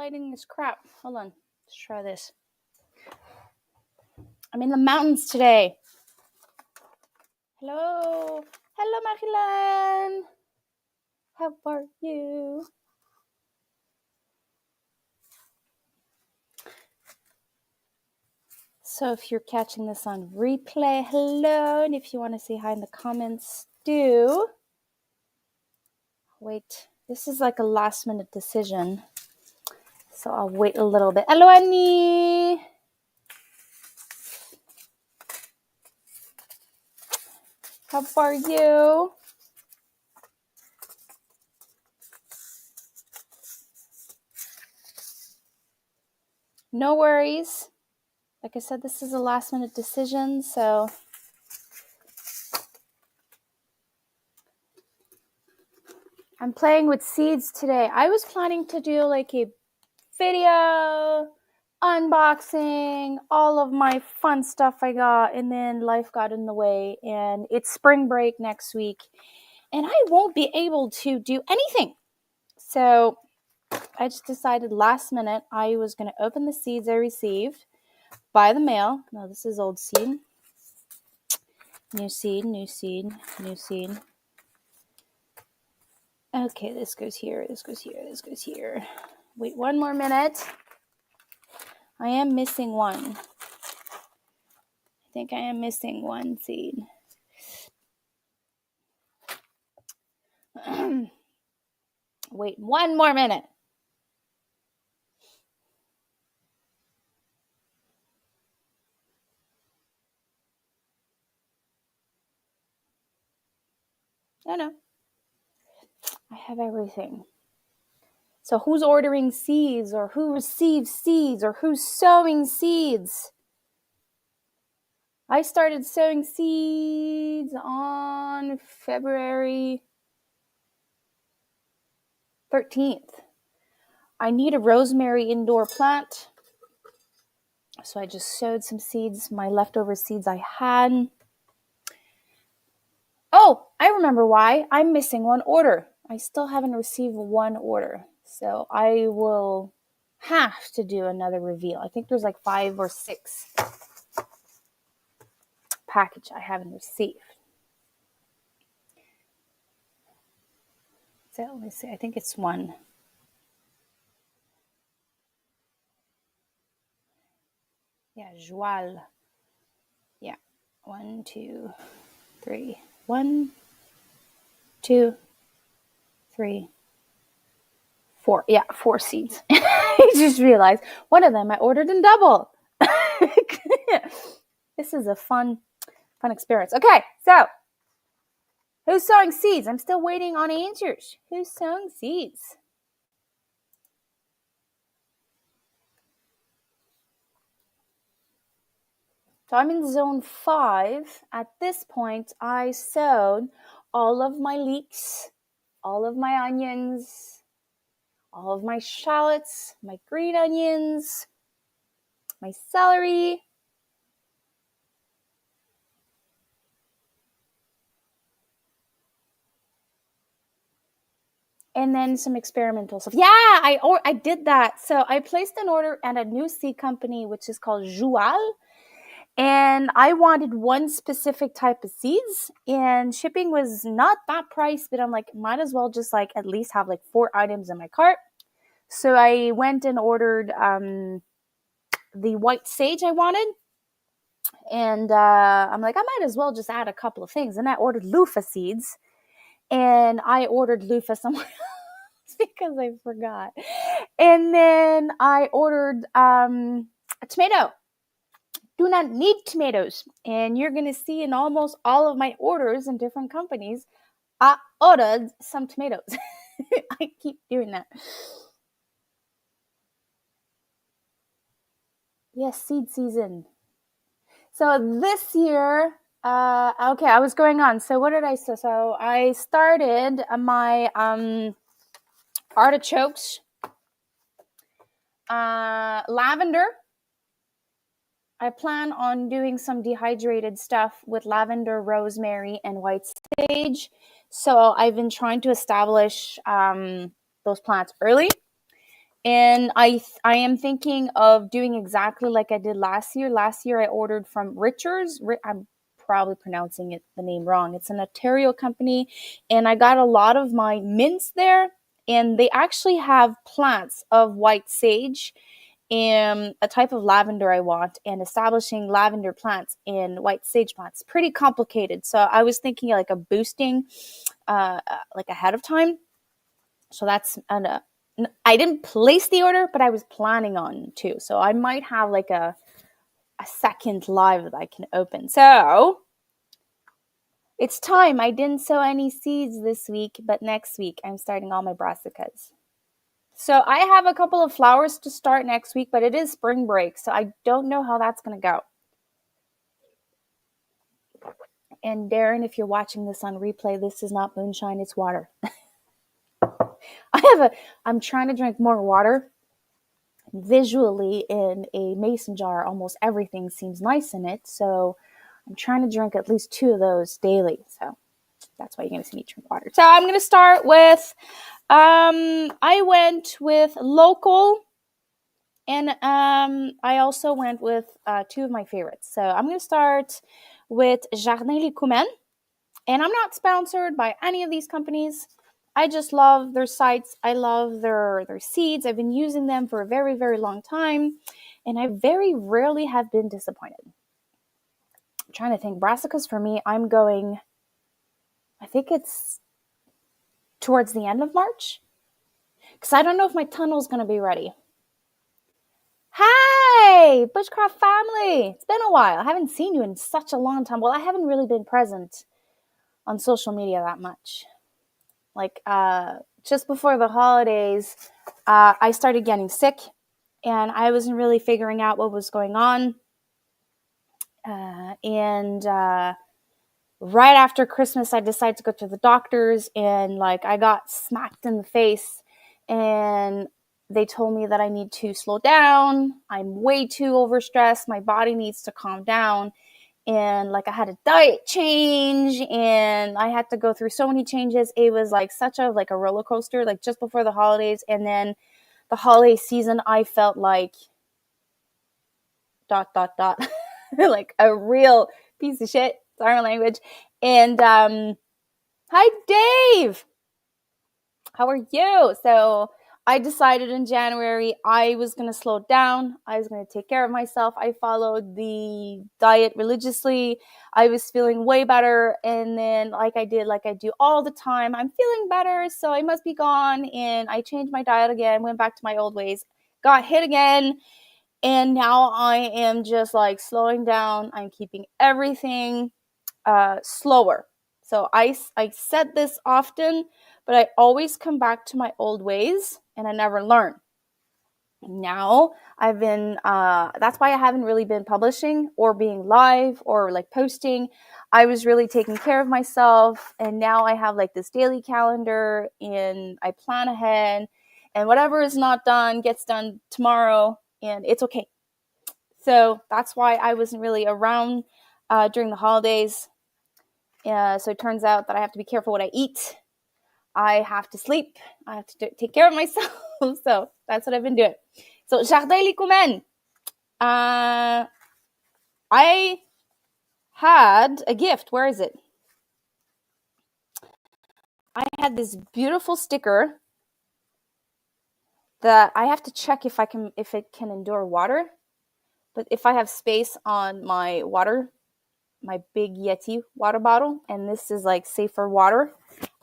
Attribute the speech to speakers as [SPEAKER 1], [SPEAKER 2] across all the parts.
[SPEAKER 1] lighting is crap. Hold on. Let's try this. I'm in the mountains today. Hello. Hello, Marilan. How are you? So if you're catching this on replay, hello. And if you want to say hi in the comments, do. Wait. This is like a last minute decision. So I'll wait a little bit. Hello, Annie. How are you? No worries. Like I said, this is a last minute decision, so I'm playing with seeds today. I was planning to do like a video unboxing all of my fun stuff I got, and then life got in the way, and it's spring break next week, and I won't be able to do anything. So I just decided last minute I was going to open the seeds I received by the mail. No, this is old seed. New seed, new seed, new seed. Okay, this goes here, this goes here, this goes here. Wait one more minute. I am missing one. I think I am missing one seed. Wait one more minute. No. I have everything. So who's ordering seeds, or who receives seeds, or who's sowing seeds? I started sowing seeds on February 13th. I need a rosemary indoor plant. So I just sowed some seeds, my leftover seeds I had. Oh, I remember why. I'm missing one order. I still haven't received one order. So I will have to do another reveal. I think there's like 5 or 6 package I haven't received. So let me see. I think it's 1. Yeah, Joal. Yeah. 1, 2, 3. 1, 2, 3, 4. Yeah, 4 seeds. I just realized one of them I ordered in double. This is a fun experience. Okay, so who's sowing seeds? I'm still waiting on answers. Who's sowing seeds? So I'm in zone 5. At this point, I sowed all of my leeks, all of my onions, all of my shallots, my green onions, my celery, and then some experimental stuff. Yeah, I did that. So I placed an order at a new seed company, which is called Joal. And I wanted one specific type of seeds, and shipping was not that price, but I'm like, might as well just like at least have like 4 items in my cart. So I went and ordered the white sage I wanted. And I'm like, I might as well just add a couple of things. And I ordered loofah seeds, and I ordered loofah somewhere else because I forgot. And then I ordered a tomato. Do not need tomatoes. And you're going to see in almost all of my orders in different companies, I ordered some tomatoes. I keep doing that. Yes, seed season. So this year, okay, I was going on. So what did I say? So I started my artichokes, lavender. I plan on doing some dehydrated stuff with lavender, rosemary, and white sage. So I've been trying to establish those plants early. And I am thinking of doing exactly like I did last year. Last year I ordered from Richards. I'm probably pronouncing the name wrong. It's an Ontario company, and I got a lot of my mints there. And they actually have plants of white sage and a type of lavender I want, and establishing lavender plants and white sage plants. Pretty complicated. So I was thinking like a boosting, like ahead of time. So that's I didn't place the order, but I was planning on to. So I might have like a second live that I can open. So it's time. I didn't sow any seeds this week, but next week I'm starting all my brassicas. So I have a couple of flowers to start next week, but it is spring break, so I don't know how that's going to go. And Darren, if you're watching this on replay, this is not moonshine, it's water. I'm trying to drink more water. Visually, in a mason jar, almost everything seems nice in it, so I'm trying to drink at least 2 of those daily. So that's why you're going to see me drink water. So I'm going to start with, I went with local, and I also went with 2 of my favorites. So I'm going to start with Jardin Les Coumens. And I'm not sponsored by any of these companies. I just love their sites. I love their seeds. I've been using them for a very, very long time. And I very rarely have been disappointed. I'm trying to think. Brassicas for me, I'm going, I think it's towards the end of March. Because I don't know if my tunnel is going to be ready. Hi, Bushcraft family. It's been a while. I haven't seen you in such a long time. Well, I haven't really been present on social media that much. Like just before the holidays, I started getting sick, and I wasn't really figuring out what was going on. And right after Christmas, I decided to go to the doctors, and like I got smacked in the face, and they told me that I need to slow down. I'm way too overstressed. My body needs to calm down. And like I had a diet change, and I had to go through so many changes. It was like such a like a roller coaster, like just before the holidays. And then the holiday season, I felt like ... like a real piece of shit. Sorry my language. And hi Dave, how are you? So I decided in January I was going to slow down. I was going to take care of myself. I followed the diet religiously. I was feeling way better. And then like I do all the time, I'm feeling better, so I must be gone. And I changed my diet again, went back to my old ways, got hit again. And now I am just like slowing down. I'm keeping everything slower. So I said this often, but I always come back to my old ways, and I never learn. Now I've been, that's why I haven't really been publishing or being live or like posting. I was really taking care of myself, and now I have like this daily calendar, and I plan ahead, and whatever is not done gets done tomorrow, and it's okay. So that's why I wasn't really around during the holidays. So it turns out that I have to be careful what I eat. I have to sleep. I have to take care of myself. So that's what I've been doing. So Jardin Les Coumens. I had a gift. Where is it? I had this beautiful sticker that I have to check if it can endure water. But if I have space on my big Yeti water bottle, and this is like safer water,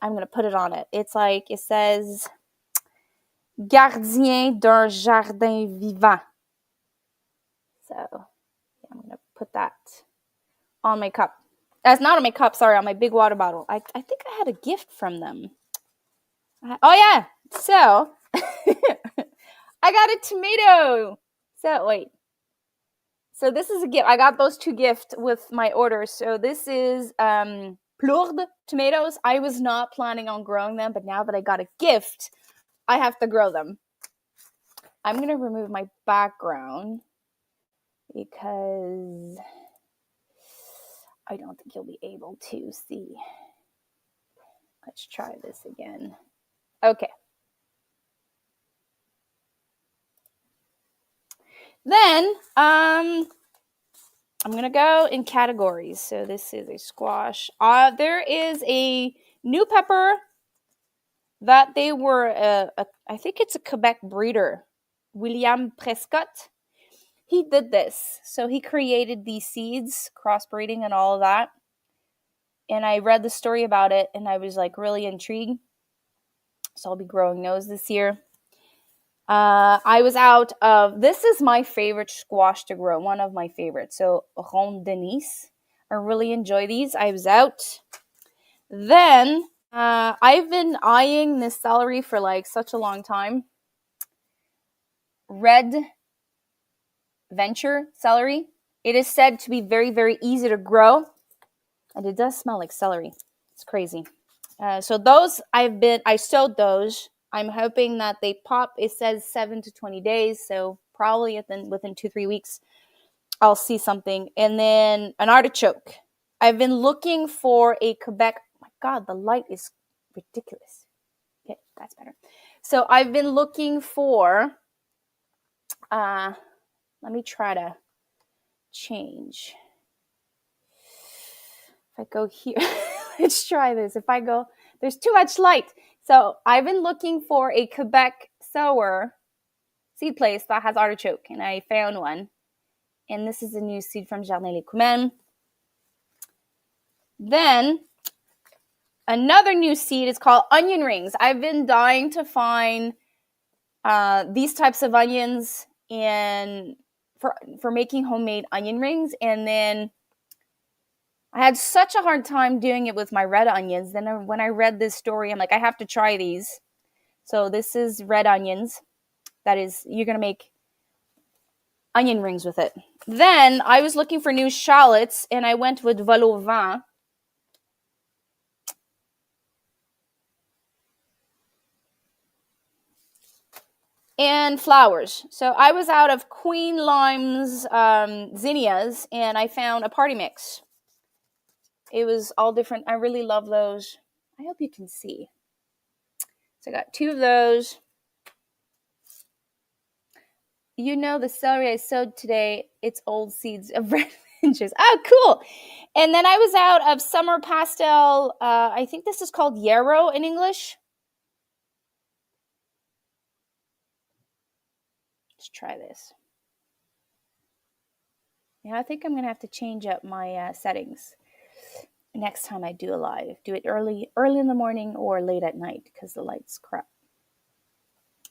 [SPEAKER 1] I'm going to put it on it. It's like, it says, Gardien d'un jardin vivant. So I'm going to put that on my cup. That's not on my cup, sorry, on my big water bottle. I think I had a gift from them. Oh yeah, so I got a tomato. So wait. So this is a gift. I got those 2 gifts with my order. So this is Plourde tomatoes. I was not planning on growing them, but now that I got a gift, I have to grow them. I'm going to remove my background because I don't think you'll be able to see. Let's try this again. Okay. Then I'm going to go in categories. So this is a squash. There is a new pepper that they were, I think it's a Quebec breeder, William Prescott. He did this. So he created these seeds, crossbreeding and all of that. And I read the story about it and I was like really intrigued. So I'll be growing those this year. I was out of, this is my favorite squash to grow, one of my favorites. So Ronde de Nice. I really enjoy these. I was out. Then I've been eyeing this celery for like such a long time. Red Venture celery. It is said to be very, very easy to grow. And it does smell like celery. It's crazy. So those I sowed those. I'm hoping that they pop. It says 7 to 20 days. So probably within 2-3 weeks, I'll see something. And then an artichoke. I've been looking for a Quebec. Oh my God, the light is ridiculous. Okay, that's better. So I've been looking for, let me try to change. If I go here, let's try this. If I go, there's too much light. So I've been looking for a Quebec sour seed place that has artichoke, and I found one. And this is a new seed from Jardin Les Coumens. Then another new seed is called onion rings. I've been dying to find these types of onions and for making homemade onion rings. And then I had such a hard time doing it with my red onions. Then when I read this story, I'm like, I have to try these. So this is red onions. That is, you're going to make onion rings with it. Then I was looking for new shallots, and I went with vol au vent. And flowers. So I was out of Queen Lime's zinnias, and I found a party mix. It was all different. I really love those. I hope you can see. So I got 2 of those. You know, the celery I sowed today, it's old seeds of red inches. Oh, cool. And then I was out of summer pastel. I think this is called yarrow in English. Let's try this. Yeah, I think I'm going to have to change up my settings next time I do a live. Do it early in the morning or late at night because the light's crap.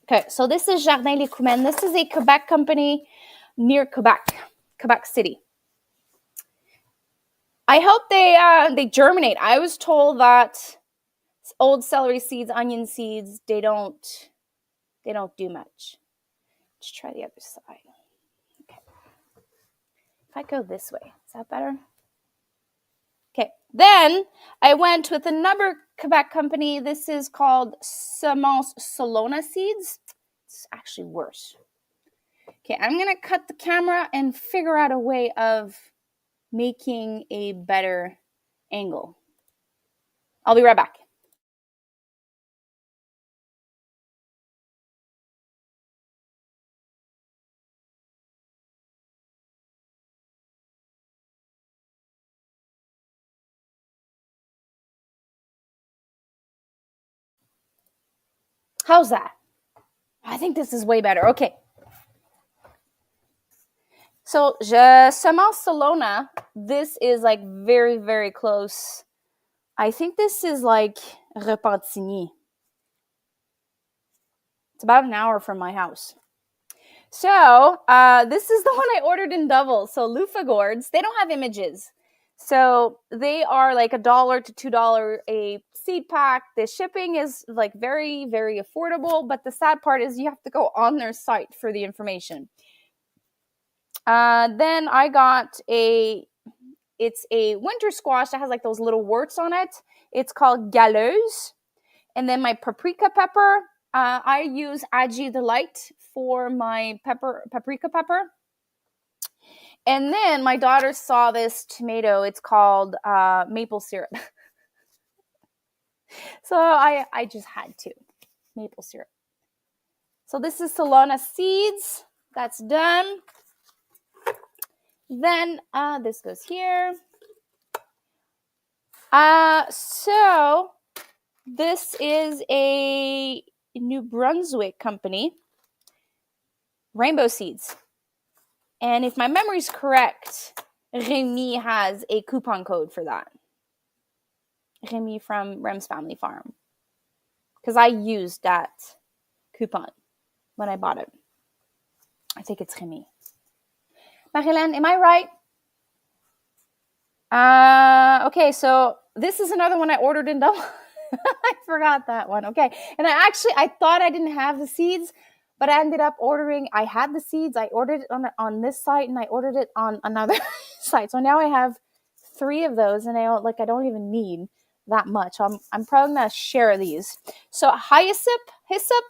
[SPEAKER 1] Okay, so this is Jardin Les Coumens. This is a Quebec company near Quebec City. I hope they germinate. I was told that old celery seeds, onion seeds, they don't do much. Let's try the other side. Okay. If I go this way, is that better? Okay. Then I went with another Quebec company. This is called Semence Solona Seeds. It's actually worse. Okay, I'm going to cut the camera and figure out a way of making a better angle. I'll be right back. How's that? I think this is way better. Okay. So, Semence Solona, this is like very, very close. I think this is like Repentigny. It's about an hour from my house. So, this is the one I ordered in double. So, loofah gourds, they don't have images. So, they are like $1 to $2 a seed pack. The shipping is like very, very affordable. But the sad part is you have to go on their site for the information. Then I got it's a winter squash that has like those little warts on it. It's called galeuse. And then my paprika pepper, I use Agi Delight for my paprika pepper. And then my daughter saw this tomato. It's called maple syrup. So I just had to. Maple syrup. So this is Solana seeds. That's done. Then this goes here. So this is a New Brunswick company, Rainbow Seeds. And if my memory's correct, Remy has a coupon code for that. Remy from Rem's Family Farm. Because I used that coupon when I bought it. I think it's Remy. Marilyn, am I right? Okay, so this is another one I ordered in double. I forgot that one. Okay. And I thought I didn't have the seeds, but I ended up ordering. I had the seeds. I ordered it on this site, and I ordered it on another site. So now I have 3 of those, and I don't even need that much. I'm probably gonna share these. So hyssop,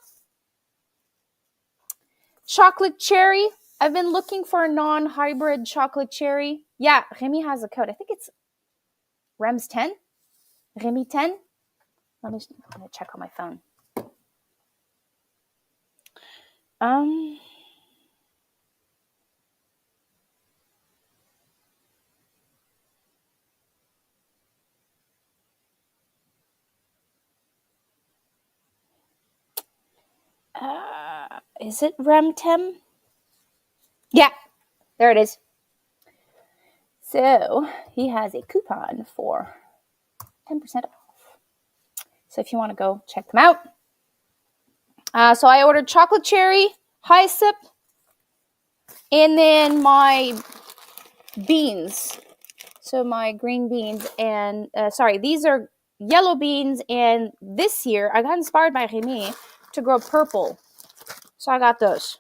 [SPEAKER 1] chocolate cherry. I've been looking for a non-hybrid chocolate cherry. Yeah, Remy has a code. I think it's Rems 10. Remy 10. I'm gonna check on my phone. Is it Remtem? Yeah, there it is. So he has a coupon for 10% off. So if you want to go check them out. So I ordered chocolate cherry, hyssop, and then my beans. So my green beans and, these are yellow beans. And this year I got inspired by Remy to grow purple. So I got those.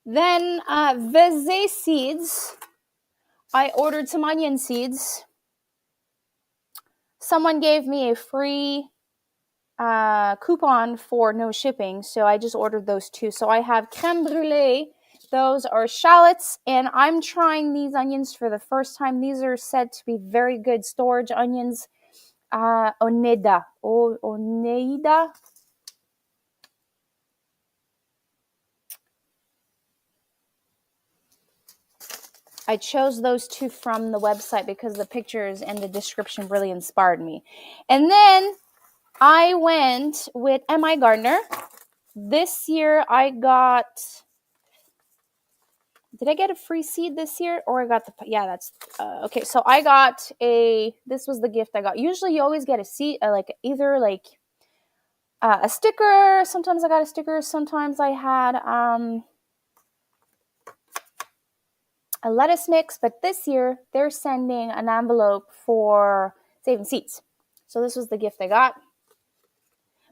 [SPEAKER 1] Then Vezé seeds. I ordered some onion seeds. Someone gave me a free coupon for no shipping, so I just ordered those 2. So I have crème brûlée. Those are shallots, and I'm trying these onions for the first time. These are said to be very good storage onions. Oneida. I chose those 2 from the website because the pictures and the description really inspired me. And then I went with M.I. Gardner. This year I got... Did I get a free seed this year? Or I got the... Yeah, that's... okay, so I got a... This was the gift I got. Usually you always get a seed, either a sticker. Sometimes I got a sticker. Sometimes I had... a lettuce mix, but this year they're sending an envelope for saving seeds. So this was the gift I got.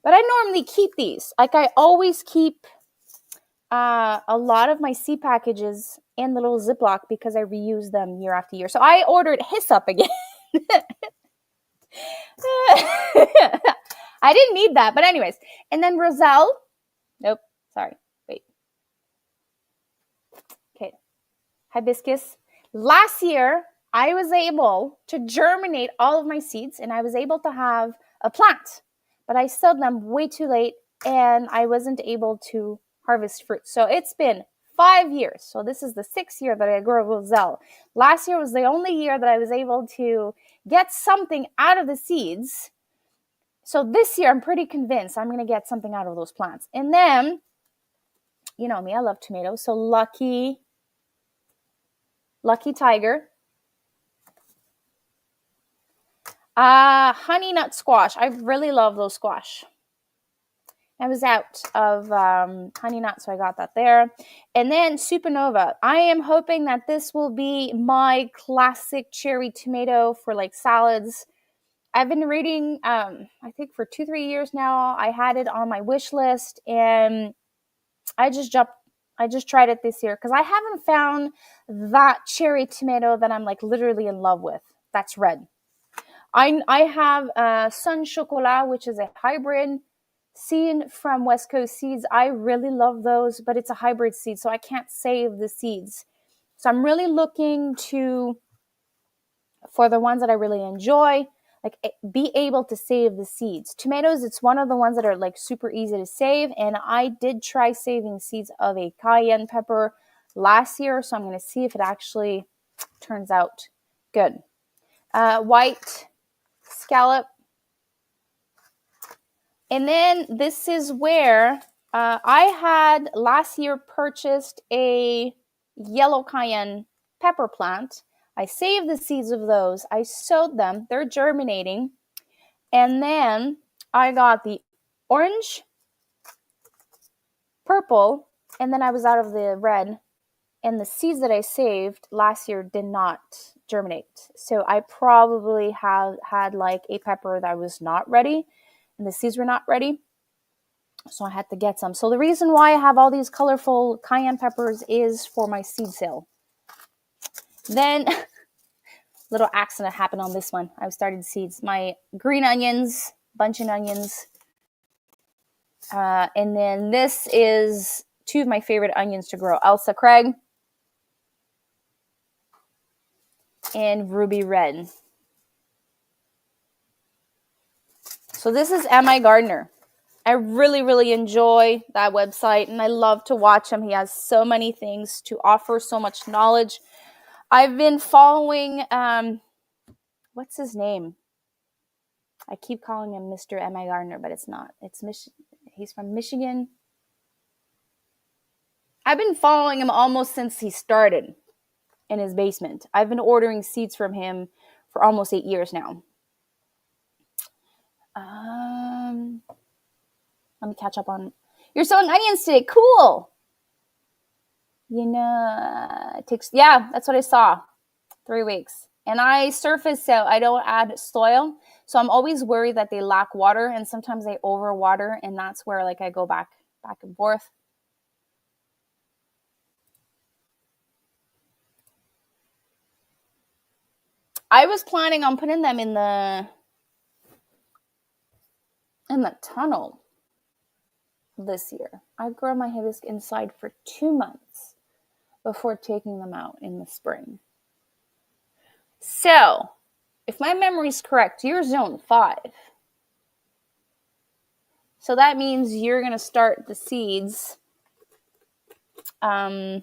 [SPEAKER 1] But I normally keep these. I always keep a lot of my seed packages in the little Ziploc because I reuse them year after year. So I ordered hyssop again. I didn't need that, but anyways. And then Roselle. Nope, sorry. Hibiscus. Last year, I was able to germinate all of my seeds, and I was able to have a plant, but I sowed them way too late, and I wasn't able to harvest fruit. So it's been 5 years. So this is the 6th year that I grow Roselle. Last year was the only year that I was able to get something out of the seeds. So this year, I'm pretty convinced I'm going to get something out of those plants. And then, you know me, I love tomatoes. So Lucky Tiger. Honey nut squash. I really love those squash. I was out of honey nut, so I got that there. And then Supernova. I am hoping that this will be my classic cherry tomato for salads. I've been reading, I think for 2-3 years now. I had it on my wish list, and I just tried it this year because I haven't found that cherry tomato that I'm literally in love with. That's red. I have Sun Chocolat, which is a hybrid seed from West Coast Seeds. I really love those, but it's a hybrid seed, so I can't save the seeds. So I'm really looking for the ones that I really enjoy, be able to save the seeds. Tomatoes, it's one of the ones that are super easy to save, and I did try saving seeds of a cayenne pepper last year, so I'm going to see if it actually turns out good. White scallop. And then this is where I had last year purchased a yellow cayenne pepper plant. I saved the seeds of those. I sowed them. They're germinating. And then I got the orange, purple, and then I was out of the red. And the seeds that I saved last year did not germinate. So I probably have had like a pepper that was not ready and the seeds were not ready. So I had to get some. So the reason why I have all these colorful cayenne peppers is for my seed sale. Then, little accident happened on this one. I started seeds. My green onions, bunching onions. And then this is two of my favorite onions to grow. Elsa Craig and Ruby Red. So this is M.I. Gardner. I really, really enjoy that website, and I love to watch him. He has so many things to offer, so much knowledge. I've been following, what's his name? I keep calling him Mr. M.I. Gardner, but it's not. He's from Michigan. I've been following him almost since he started in his basement. I've been ordering seeds from him for almost 8 years now. Let me catch up on. You're sowing onions today. Cool. You know, it takes. Yeah, that's what I saw. 3 weeks, and I surface so I don't add soil. So I'm always worried that they lack water, and sometimes they overwater, and that's where like I go back and forth. I was planning on putting them in the tunnel this year. I grow my hibiscus inside for 2 months before taking them out in the spring. So, if my memory is correct, you're zone 5. So that means you're going to start the seeds. I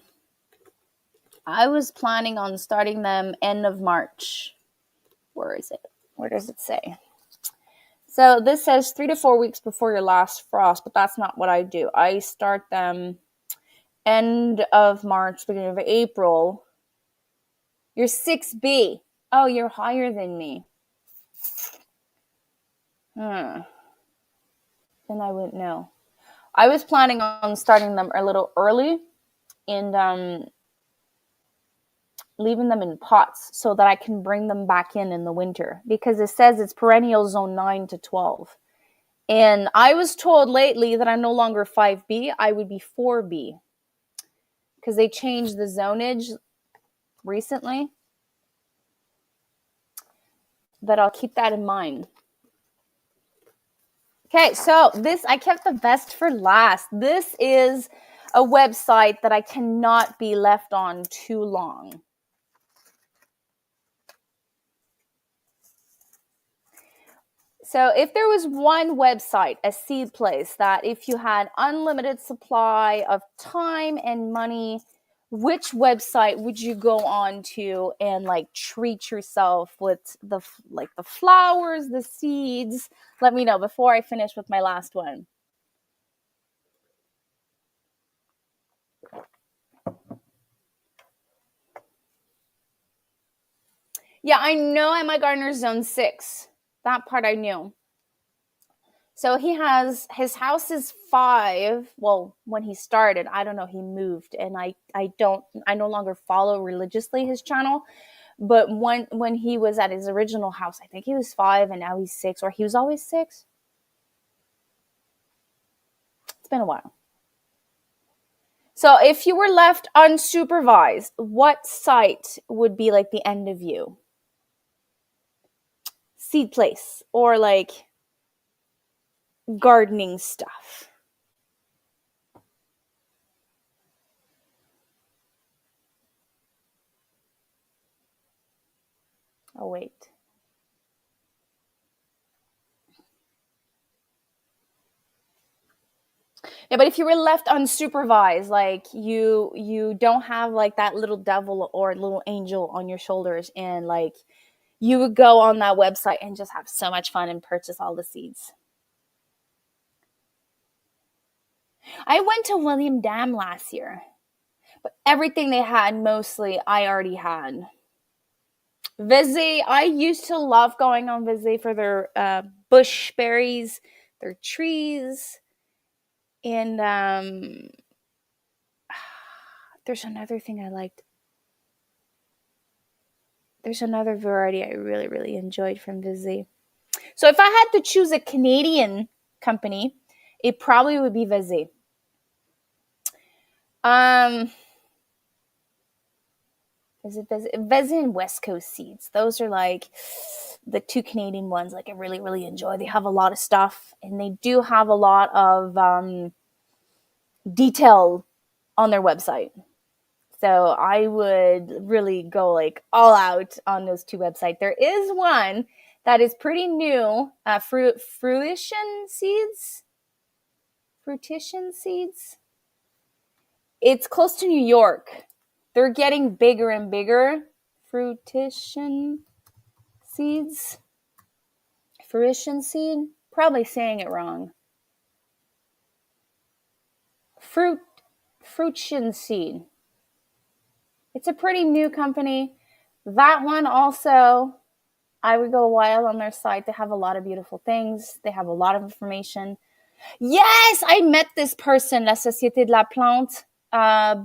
[SPEAKER 1] was planning on starting them end of March. Where is it? Where does it say? So this says 3 to 4 weeks before your last frost, but that's not what I do. I start them end of March, beginning of April. You're 6B. Oh, you're higher than me. Then I wouldn't know. I was planning on starting them a little early and leaving them in pots so that I can bring them back in the winter, because it says it's perennial zone 9 to 12. And I was told lately that I'm no longer 5B, I would be 4B, because they changed the zonage recently. But I'll keep that in mind. Okay, so I kept the best for last. This is a website that I cannot be left on too long. So if there was one website, a seed place, that if you had unlimited supply of time and money, which website would you go on to and like treat yourself with the flowers, the seeds? Let me know before I finish with my last one. Yeah, I know M.I. Gardner's zone 6. That part I knew. So his house is 5. Well, when he started, I don't know, he moved, and I no longer follow religiously his channel. But when he was at his original house, I think he was 5, and now he's 6, or he was always 6. It's been a while. So if you were left unsupervised, what site would be like the end of you? Seed place or like gardening stuff? Oh, wait. Yeah, but if you were left unsupervised, like you don't have like that little devil or little angel on your shoulders, and like you would go on that website and just have so much fun and purchase all the seeds. I went to William Dam last year, but everything they had mostly I already had. Vizzy, I used to love going on Vizzy for their bush berries, their trees, and there's another thing I liked. There's another variety I really, really enjoyed from Vizzy. So if I had to choose a Canadian company, it probably would be Vizzy. Um, is it Vizzy? Vizzy and West Coast Seeds. Those are like the two Canadian ones. Like I really, really enjoy. They have a lot of stuff, and they do have a lot of detail on their website. So I would really go like all out on those two websites. There is one that is pretty new, fruition seeds. Fruition seeds. It's close to New York. They're getting bigger and bigger. Fruition seeds. Fruition seed. Probably saying it wrong. Fruition seed. It's a pretty new company. That one also, I would go wild on their site. They have a lot of beautiful things. They have a lot of information. Yes, I met this person, La Société de la Plante.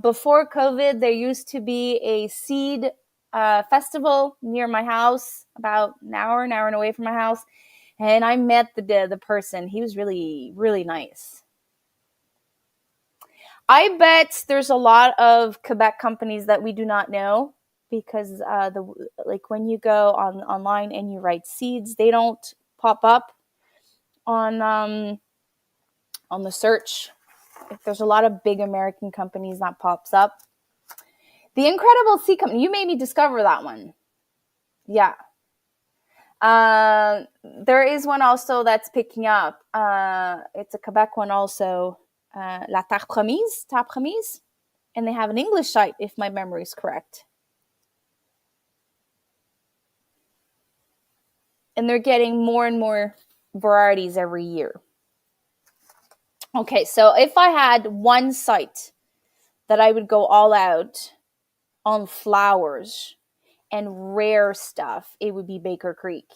[SPEAKER 1] Before COVID, there used to be a seed festival near my house, about an hour and away from my house. And I met the person. He was really, really nice. I bet there's a lot of Quebec companies that we do not know because like when you go online and you write seeds, they don't pop up on the search. If there's a lot of big American companies that pops up. The Incredible Seed Company, you made me discover that one. Yeah. There is one also that's picking up. It's a Quebec one also. La Terre Promise, and they have an English site, if my memory is correct. And they're getting more and more varieties every year. Okay, so if I had one site that I would go all out on flowers and rare stuff, it would be Baker Creek.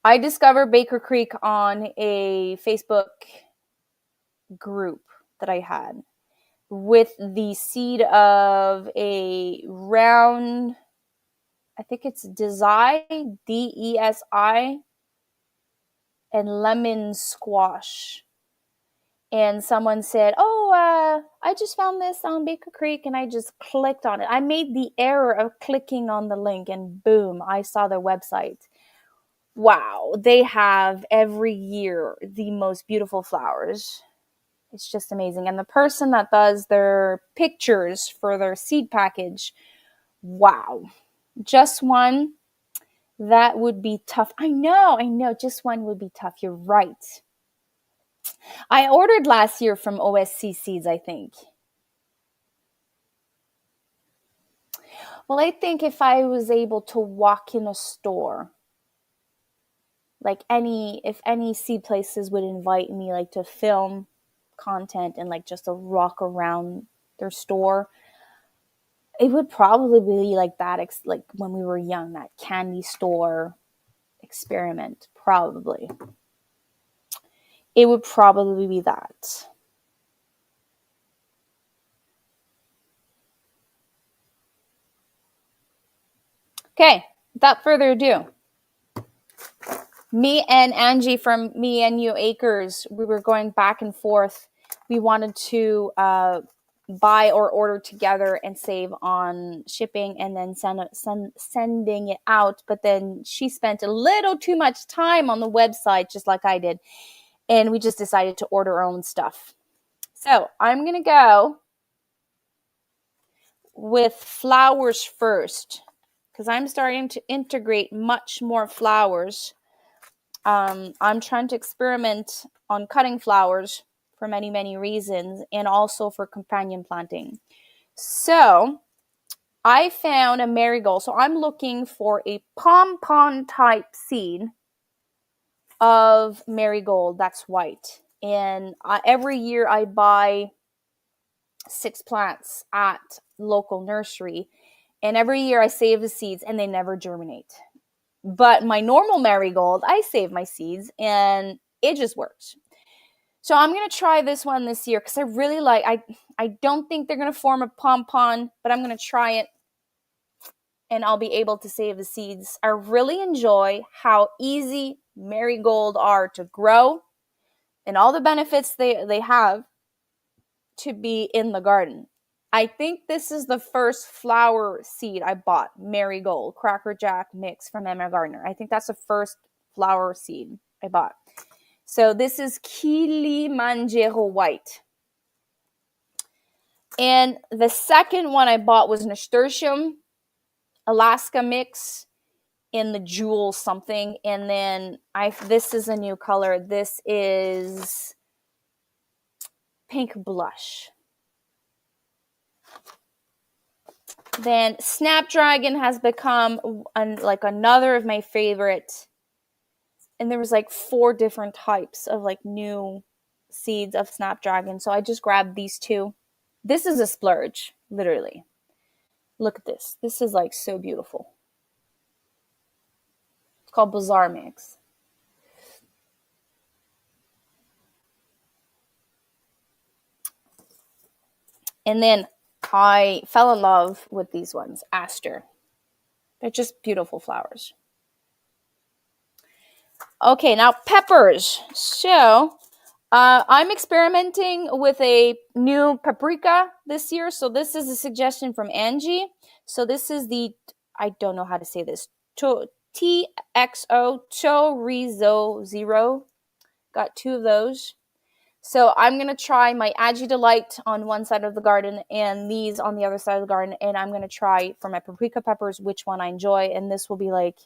[SPEAKER 1] I discovered Baker Creek on a Facebook group that I had with the seed of a round, I think it's Desi, Desi, and lemon squash. And someone said, I just found this on Baker Creek, and I just clicked on it. I made the error of clicking on the link, and boom, I saw their website. Wow, they have every year the most beautiful flowers. It's just amazing. And the person that does their pictures for their seed package, wow. Just one, that would be tough. I know, just one would be tough. You're right. I ordered last year from OSC Seeds, I think. Well, I think if I was able to walk in a store, like if any seed places would invite me like to film content and like just to walk around their store, it would probably be like that, like when we were young, that candy store experiment. Probably it would probably be that. Okay, without further ado, me and Angie from Me and You Acres, we were going back and forth. We wanted to buy or order together and save on shipping and then sending it out. But then she spent a little too much time on the website, just like I did. And we just decided to order our own stuff. So I'm going to go with flowers first because I'm starting to integrate much more flowers. I'm trying to experiment on cutting flowers for many, many reasons, and also for companion planting. So I found a marigold. So I'm looking for a pompon type seed of marigold that's white. And every year I buy 6 plants at local nursery. And every year I save the seeds and they never germinate. But my normal marigold, I save my seeds and it just works. So I'm going to try this one this year because I really like, I don't think they're going to form a pompon, but I'm going to try it and I'll be able to save the seeds. I really enjoy how easy marigold are to grow and all the benefits they have to be in the garden. I think this is the first flower seed I bought, marigold, Cracker Jack mix from Emma Gardner. I think that's the first flower seed I bought. So this is Kilimanjaro white. And the second one I bought was Nasturtium Alaska mix in the jewel something. And then this is a new color. This is pink blush. Then Snapdragon has become like another of my favorite. And there was like 4 different types of like new seeds of Snapdragon. So I just grabbed these 2. This is a splurge, literally. Look at this. This is like so beautiful. It's called Bazaar Mix. And then I fell in love with these ones, Aster. They're just beautiful flowers. Okay, now peppers. So I'm experimenting with a new paprika this year. So this is a suggestion from Angie. So this is the, I don't know how to say this, TXO Chorizo Zero. Got 2 of those. So I'm going to try my Agi Delight on one side of the garden and these on the other side of the garden. And I'm going to try for my paprika peppers which one I enjoy. And this will be like,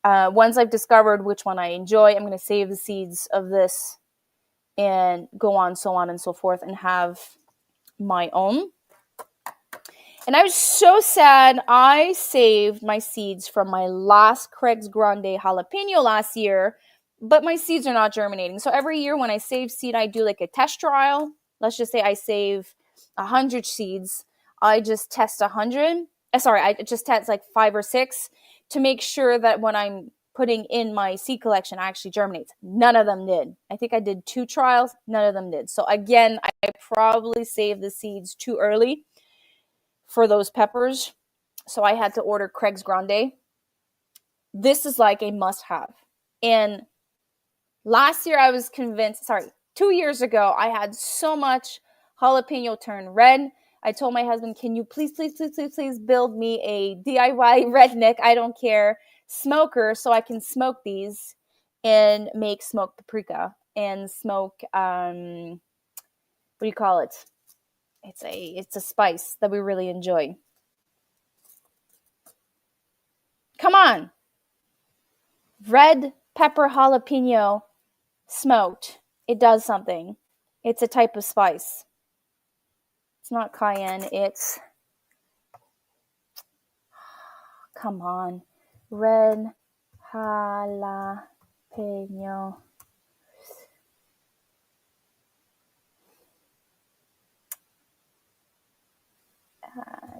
[SPEAKER 1] once I've discovered which one I enjoy, I'm going to save the seeds of this and go on and so forth and have my own. And I was so sad I saved my seeds from my last Craig's Grande jalapeno last year, but my seeds are not germinating. So every year when I save seed, I do like a test trial. Let's just say I save 100 seeds. I just test 100. I just test like 5 or 6 to make sure that when I'm putting in my seed collection actually germinates. None of them did. I think I did 2 trials. None of them did. So again, I probably saved the seeds too early for those peppers. So I had to order Craig's Grande. This is like a must-have. And last year I was convinced, 2 years ago, I had so much jalapeno turn red. I told my husband, can you please build me a DIY redneck, I don't care, smoker so I can smoke these and make smoked paprika and smoke, what do you call it? It's a spice that we really enjoy. Come on. Red pepper jalapeno smoked. It does something. It's a type of spice. It's not cayenne. It's, come on. Red jalapeno.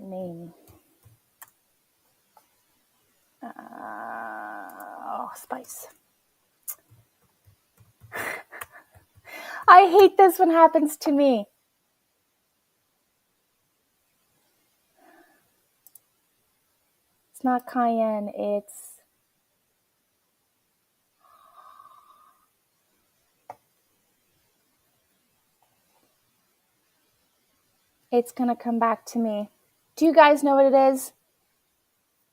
[SPEAKER 1] Name. Spice. I hate this when happens to me. It's not cayenne. It's going to come back to me. Do you guys know what it is?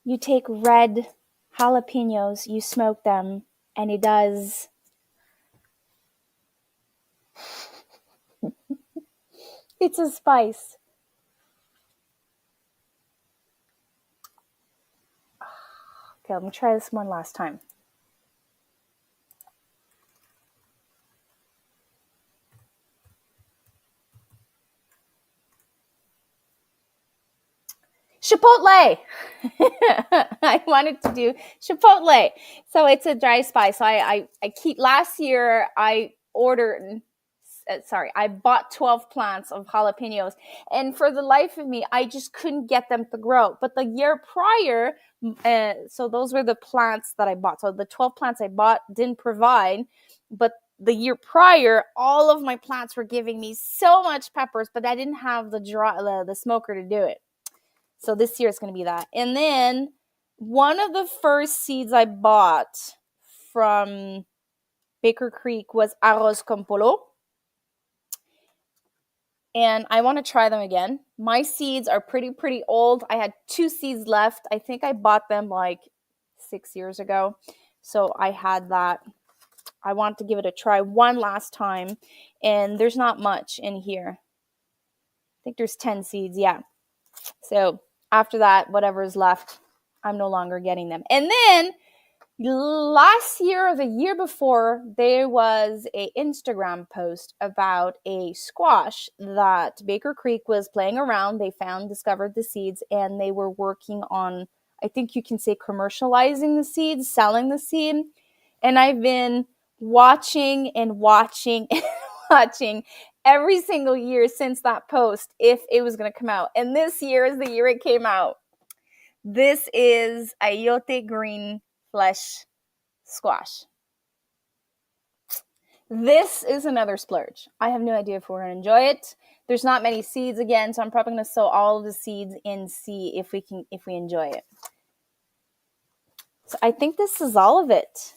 [SPEAKER 1] You take red jalapenos, you smoke them, and it does. It's a spice. Okay, let me try this one last time. Chipotle. I wanted to do Chipotle. So it's a dry spice. So I keep, last year I ordered, I bought 12 plants of jalapenos. And for the life of me, I just couldn't get them to grow. But the year prior, so those were the plants that I bought. So the 12 plants I bought didn't provide, but the year prior, all of my plants were giving me so much peppers, but I didn't have the smoker to do it. So this year it's going to be that. And then one of the first seeds I bought from Baker Creek was arroz con polo. And I want to try them again. My seeds are pretty old. I had 2 seeds left. I think I bought them like 6 years ago. So I had that. I want to give it a try one last time. And there's not much in here. I think there's 10 seeds. Yeah. So after that, whatever is left, I'm no longer getting them. And then last year or the year before, there was a Instagram post about a squash that Baker Creek was playing around. They discovered the seeds, and they were working on, I think you can say, commercializing the seeds, selling the seed. And I've been watching and watching and watching every single year since that post if it was going to come out. And this year is the year it came out. This is ayote green flesh squash. This is another splurge. I have no idea if we're going to enjoy it. There's not many seeds again, so I'm probably going to sow all of the seeds and see if we enjoy it. So I think this is all of it.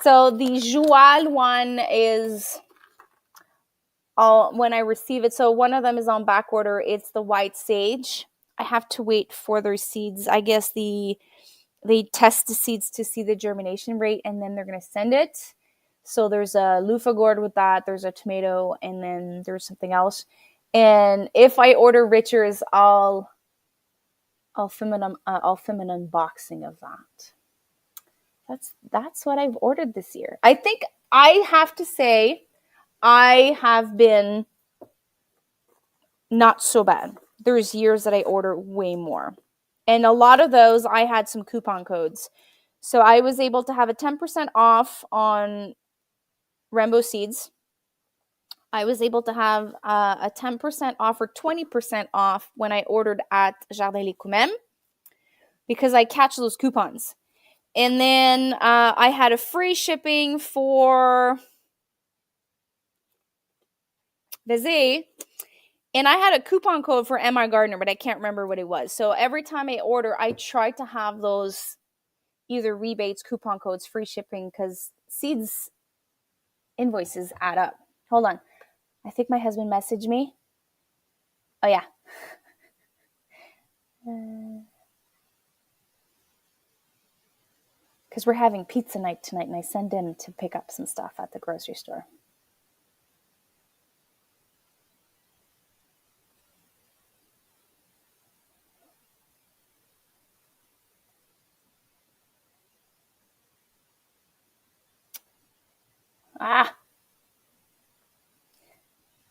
[SPEAKER 1] So the Joual one is all when I receive it. So one of them is on back order. It's the white sage. I have to wait for their seeds. I guess they test the seeds to see the germination rate, and then they're going to send it. So there's a loofah gourd with that. There's a tomato, and then there's something else. And if I order Richards, I'll film an unboxing of that. That's what I've ordered this year. I think I have to say I have been not so bad. There's years that I order way more. And a lot of those, I had some coupon codes. So I was able to have a 10% off on Rainbow Seeds. I was able to have a 10% off or 20% off when I ordered at Jardin Les Coumem because I catch those coupons. And then I had a free shipping for Vizé. And I had a coupon code for MR Gardner, but I can't remember what it was. So every time I order, I try to have those either rebates, coupon codes, free shipping, because seeds invoices add up. Hold on. I think my husband messaged me. Oh, yeah. Because we're having pizza night tonight, and I send him to pick up some stuff at the grocery store.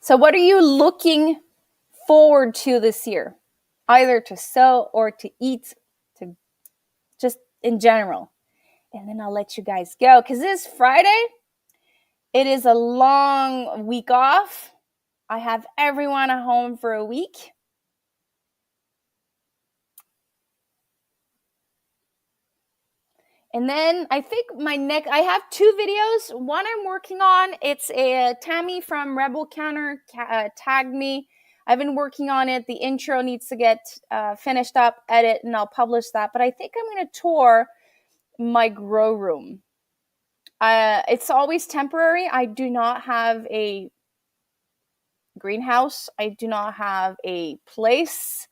[SPEAKER 1] So what are you looking forward to this year? Either to sow or to eat, to just in general. And then I'll let you guys go. Because this is Friday. It is a long week off. I have everyone at home for a week. And then I think I have 2 videos. One I'm working on. It's a Tammy from Rebel Counter tagged me. I've been working on it. The intro needs to get finished up, edit, and I'll publish that. But I think I'm going to tour my grow room. It's always temporary. I do not have a greenhouse. I do not have a place.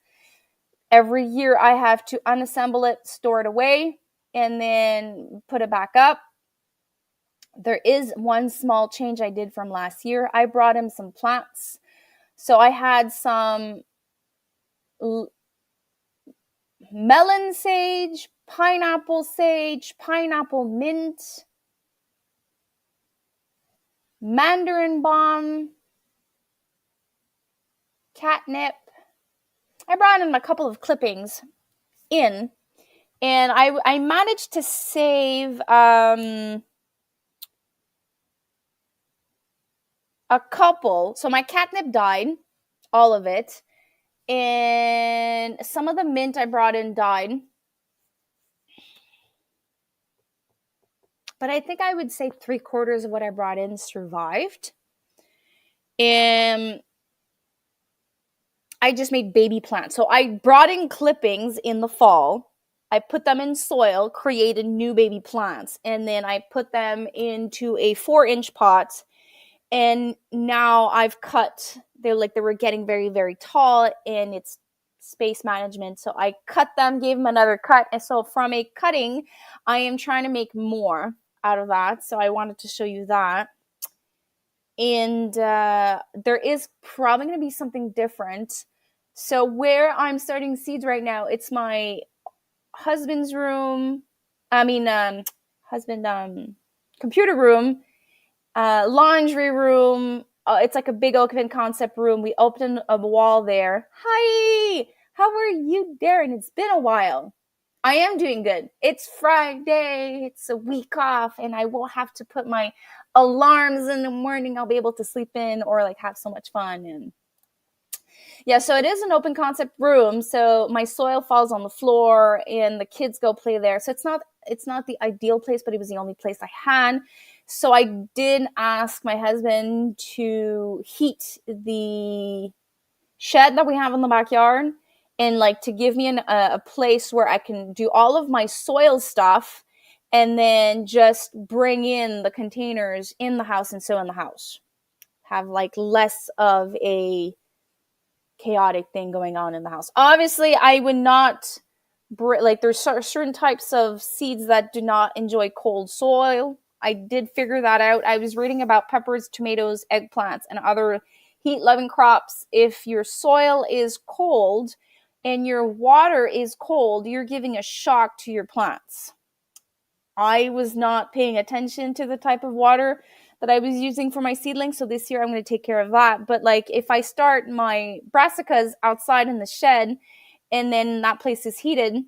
[SPEAKER 1] Every year I have to unassemble it, store it away, and then put it back up. There is one small change I did from last year. I brought him some plants. So I had some melon sage, pineapple mint, mandarin balm, catnip, I brought in a couple of clippings in, and I managed to save a couple. So my catnip died, all of it, and some of the mint I brought in died. But I think I would say 3/4 of what I brought in survived. And I just made baby plants. So I brought in clippings in the fall. I put them in soil, created new baby plants, and then I put them into a 4-inch pot. And now I've cut, they were getting very, very tall, and it's space management. So I cut them, gave them another cut. And so from a cutting, I am trying to make more out of that. So I wanted to show you that. And there is probably going to be something different. So where I'm starting seeds right now, it's my husband's room. Computer room, laundry room. It's like a big open concept room. We opened a wall there. Hi, how are you, Darren? It's been a while. I am doing good. It's Friday. It's a week off, and I won't have to put my alarms in the morning. I'll be able to sleep in or like have so much fun. And yeah, so it is an open concept room. So my soil falls on the floor, and the kids go play there. So it's not the ideal place, but it was the only place I had. So I did ask my husband to heat the shed that we have in the backyard, and like to give me a place where I can do all of my soil stuff, and then just bring in the containers in the house and sow in the house. Have like less of a chaotic thing going on in the house. Obviously, I would not there's certain types of seeds that do not enjoy cold soil. I did figure that out. I was reading about peppers, tomatoes, eggplants, and other heat-loving crops. If your soil is cold and your water is cold, you're giving a shock to your plants. I was not paying attention to the type of water that I was using for my seedlings, so this year I'm going to take care of that. But like if I start my brassicas outside in the shed, and then that place is heated,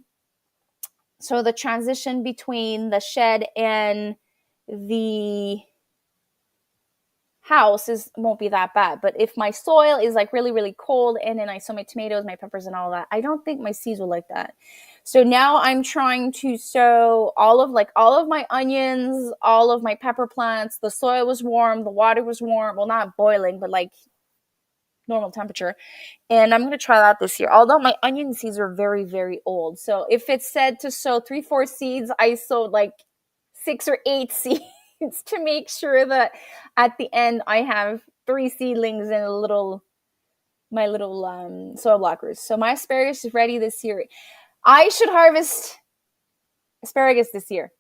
[SPEAKER 1] so the transition between the shed and the house won't be that bad. But if my soil is like really, really cold, and then I sow my tomatoes, my peppers, and all that, I don't think my seeds will like that. So now I'm trying to sow all of my onions, all of my pepper plants. The soil was warm, the water was warm. Well, not boiling, but like normal temperature. And I'm going to try that this year. Although my onion seeds are very, very old. So if it's said to sow 3-4 seeds, I sowed like 6 or 8 seeds to make sure that at the end I have 3 seedlings in my little soil blockers. So my asparagus is ready this year. I should harvest asparagus this year.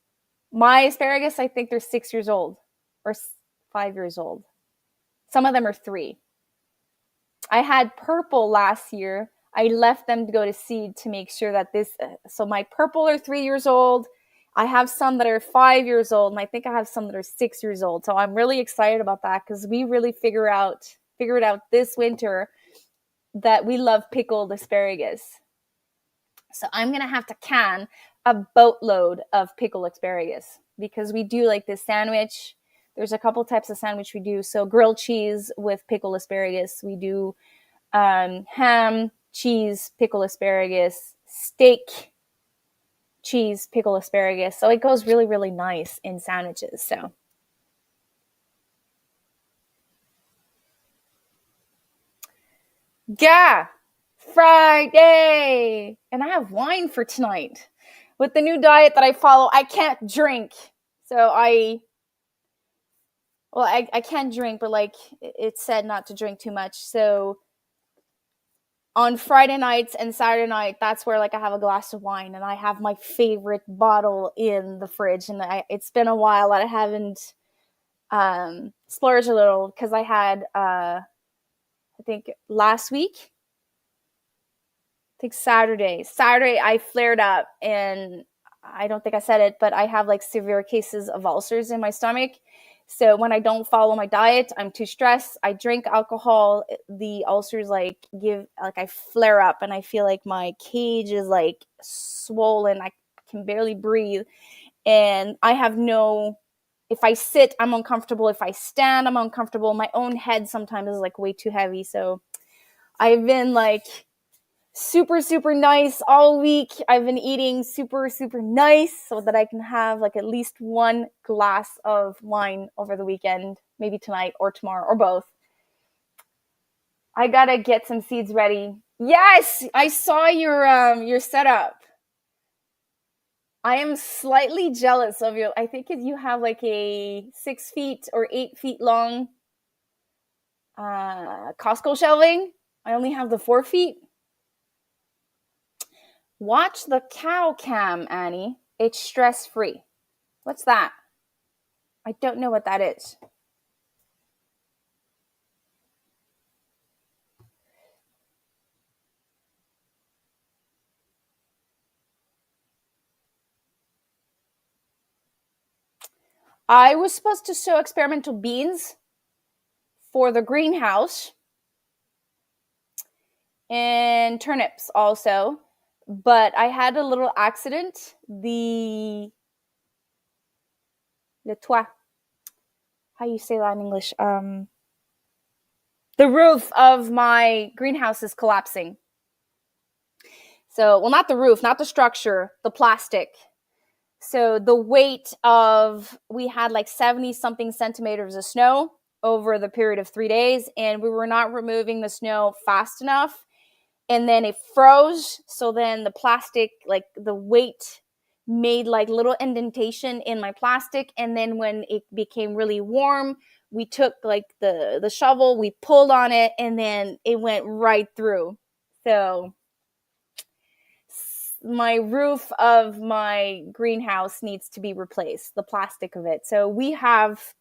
[SPEAKER 1] My asparagus, I think they're 6 years old or 5 years old. Some of them are 3. I had purple last year. I left them to go to seed to make sure that so my purple are 3 years old. I have some that are 5 years old, and I think I have some that are 6 years old. So I'm really excited about that, because we really figured out this winter that we love pickled asparagus. So I'm going to have to can a boatload of pickled asparagus, because we do like this sandwich. There's a couple types of sandwich we do. So grilled cheese with pickled asparagus. We do ham, cheese, pickled asparagus, steak, cheese, pickled asparagus. So it goes really, really nice in sandwiches. So yeah, Friday. And I have wine for tonight. With the new diet that I follow, I can't drink. So I can't drink, but like it's said not to drink too much. So on Friday nights and Saturday night, that's where like I have a glass of wine, and I have my favorite bottle in the fridge. And it's been a while that I haven't splurged a little, because I had I think last week, Saturday I flared up, and I don't think I said it, but I have like severe cases of ulcers in my stomach. So when I don't follow my diet, I'm too stressed. I drink alcohol. The ulcers I flare up and I feel like my cage is like swollen. I can barely breathe. And I have if I sit, I'm uncomfortable. If I stand, I'm uncomfortable. My own head sometimes is like way too heavy. So I've been like super, super nice all week. I've been eating super, super nice so that I can have like at least one glass of wine over the weekend, maybe tonight or tomorrow or both. I gotta get some seeds ready. Yes, I saw your setup. I am slightly jealous of you. I think you have like a 6 feet or 8 feet long Costco shelving. I only have the 4 feet. Watch the cow cam, Annie. It's stress free. What's that? I don't know what that is. I was supposed to sow experimental beans for the greenhouse and turnips also, but I had a little accident. Le toit. How you say that in English? The roof of my greenhouse is collapsing. So, well, not the roof, not the structure, the plastic. So the weight we had like 70 something centimeters of snow over the period of 3 days, and we were not removing the snow fast enough. And then it froze. So then the plastic, like the weight made like little indentation in my plastic. And then when it became really warm, we took like the shovel, we pulled on it, and then it went right through. So my roof of my greenhouse needs to be replaced, the plastic of it. So we have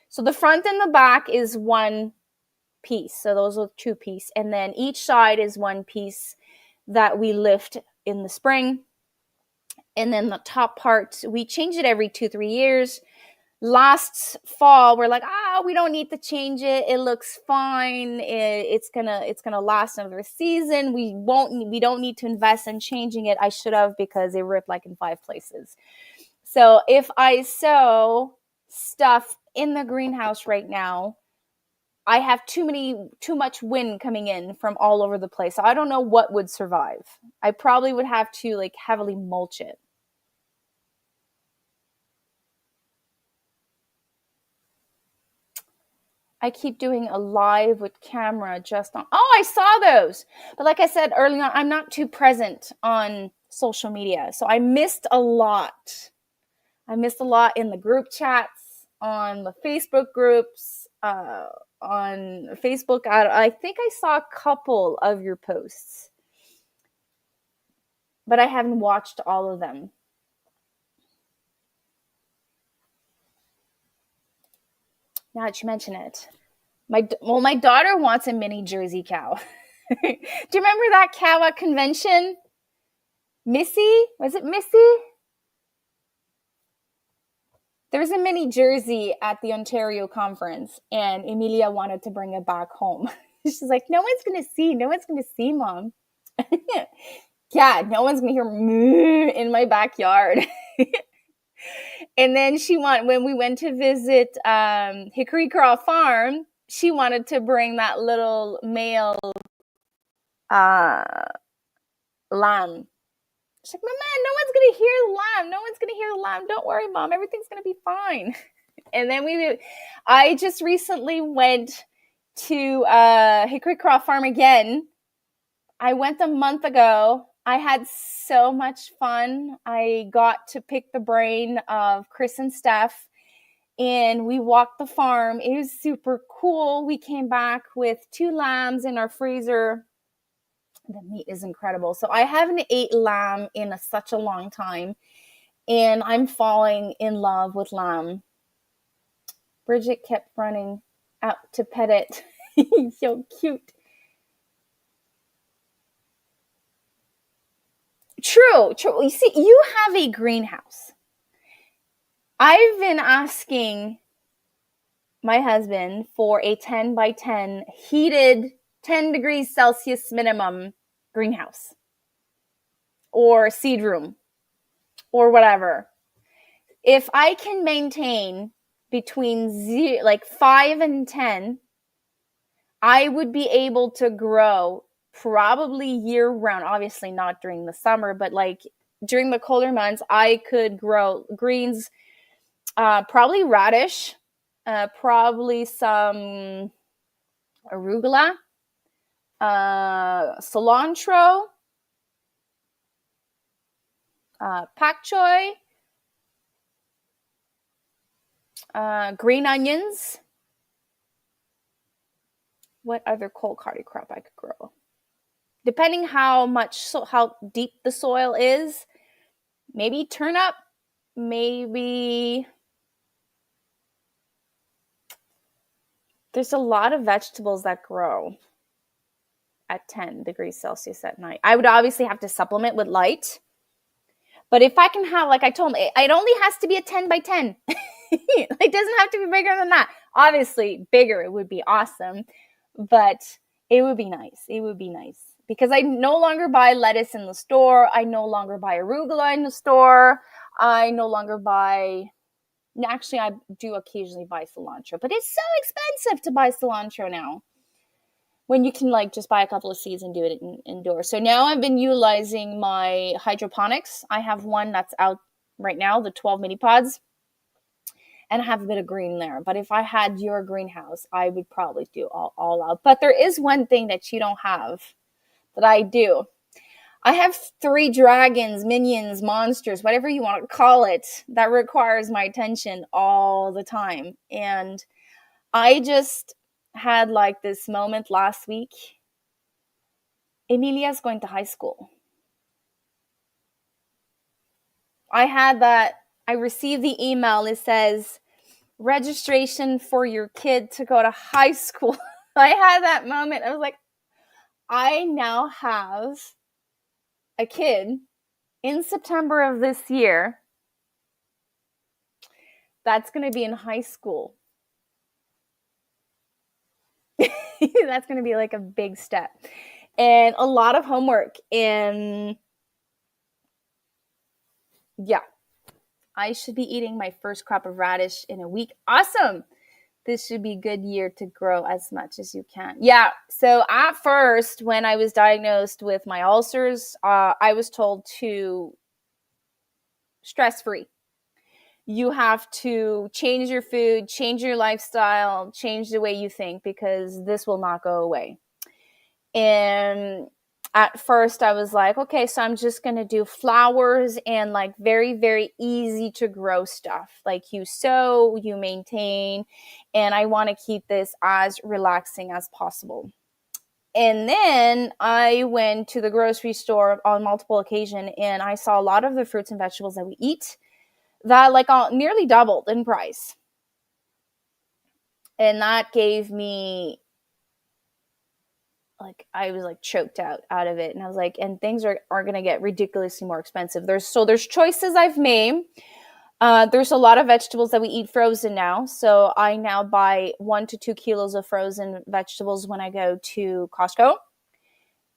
[SPEAKER 1] so the front and the back is one piece. So those are 2 pieces. And then each side is 1 piece that we lift in the spring. And then the top part, we change it every 2-3 years. Last fall, we're like, we don't need to change it. It looks fine. It's gonna last another season. We don't need to invest in changing it. I should have, because it ripped like in 5 places. So if I sow stuff in the greenhouse right now, I have too much wind coming in from all over the place. So I don't know what would survive. I probably would have to like heavily mulch it. I keep doing a live with camera just on. Oh, I saw those. But like I said early on, I'm not too present on social media. So I missed a lot. I missed a lot in the group chats, on the Facebook groups, on Facebook. I think I saw a couple of your posts, but I haven't watched all of them. Now that you mention it. My daughter wants a mini Jersey cow. Do you remember that cow at convention? Missy? Was it Missy? There was a mini Jersey at the Ontario conference, and Emilia wanted to bring it back home. She's like, no one's going to see. No one's going to see, Mom. Yeah, no one's going to hear moo in my backyard. And then when we went to visit Hickory Craw Farm, she wanted to bring that little male lamb. She's like, Mama, no one's going to hear the lamb. No one's going to hear the lamb. Don't worry, Mom. Everything's going to be fine. And then I just recently went to Hickory Craw Farm again. I went a month ago. I had so much fun. I got to pick the brain of Chris and Steph, and we walked the farm. It was super cool. We came back with 2 lambs in our freezer. The meat is incredible. So I haven't ate lamb in such a long time, and I'm falling in love with lamb. Bridget kept running out to pet it. He's so cute. True. You see, you have a greenhouse. I've been asking my husband for a 10 by 10 heated 10 degrees Celsius minimum greenhouse or seed room or whatever. If I can maintain between 5 and 10, I would be able to grow probably year round. Obviously not during the summer, but like during the colder months, I could grow greens, probably radish, probably some arugula, cilantro, pak choi, green onions. What other cold hardy crop I could grow? Depending how deep the soil is, maybe turnip, maybe. There's a lot of vegetables that grow at 10 degrees Celsius at night. I would obviously have to supplement with light. But if I can have, like I told him, it only has to be a 10 by 10. It doesn't have to be bigger than that. Obviously, bigger, it would be awesome. But it would be nice. It would be nice. Because I no longer buy lettuce in the store. I no longer buy arugula in the store. I no longer buy... Actually, I do occasionally buy cilantro. But it's so expensive to buy cilantro now, when you can like just buy a couple of seeds and do it indoors. So now I've been utilizing my hydroponics. I have one that's out right now, the 12 mini pods, and I have a bit of green there. But if I had your greenhouse, I would probably do all out. But there is one thing that you don't have that I do. I have 3 dragons, minions, monsters, whatever you want to call it, that requires my attention all the time. And I just had like this moment last week. Emilia's going to high school. I received the email. It says registration for your kid to go to high school. I had that moment. I was like, I now have a kid in September of this year that's going to be in high school. That's going to be like a big step and a lot of homework. And yeah, I should be eating my first crop of radish in a week. Awesome. This should be a good year to grow as much as you can. Yeah. So at first, when I was diagnosed with my ulcers, I was told to stress-free. You have to change your food, change your lifestyle, change the way you think, because this will not go away. And at first I was like, okay, so I'm just going to do flowers and like very, very easy to grow stuff. Like you sow, you maintain, and I want to keep this as relaxing as possible. And then I went to the grocery store on multiple occasions, and I saw a lot of the fruits and vegetables that we eat that like nearly doubled in price. And that gave me like, I was like choked out of it. And I was like, and things are going to get ridiculously more expensive. There's choices I've made. There's a lot of vegetables that we eat frozen now. So I now buy 1 to 2 kilos of frozen vegetables when I go to Costco.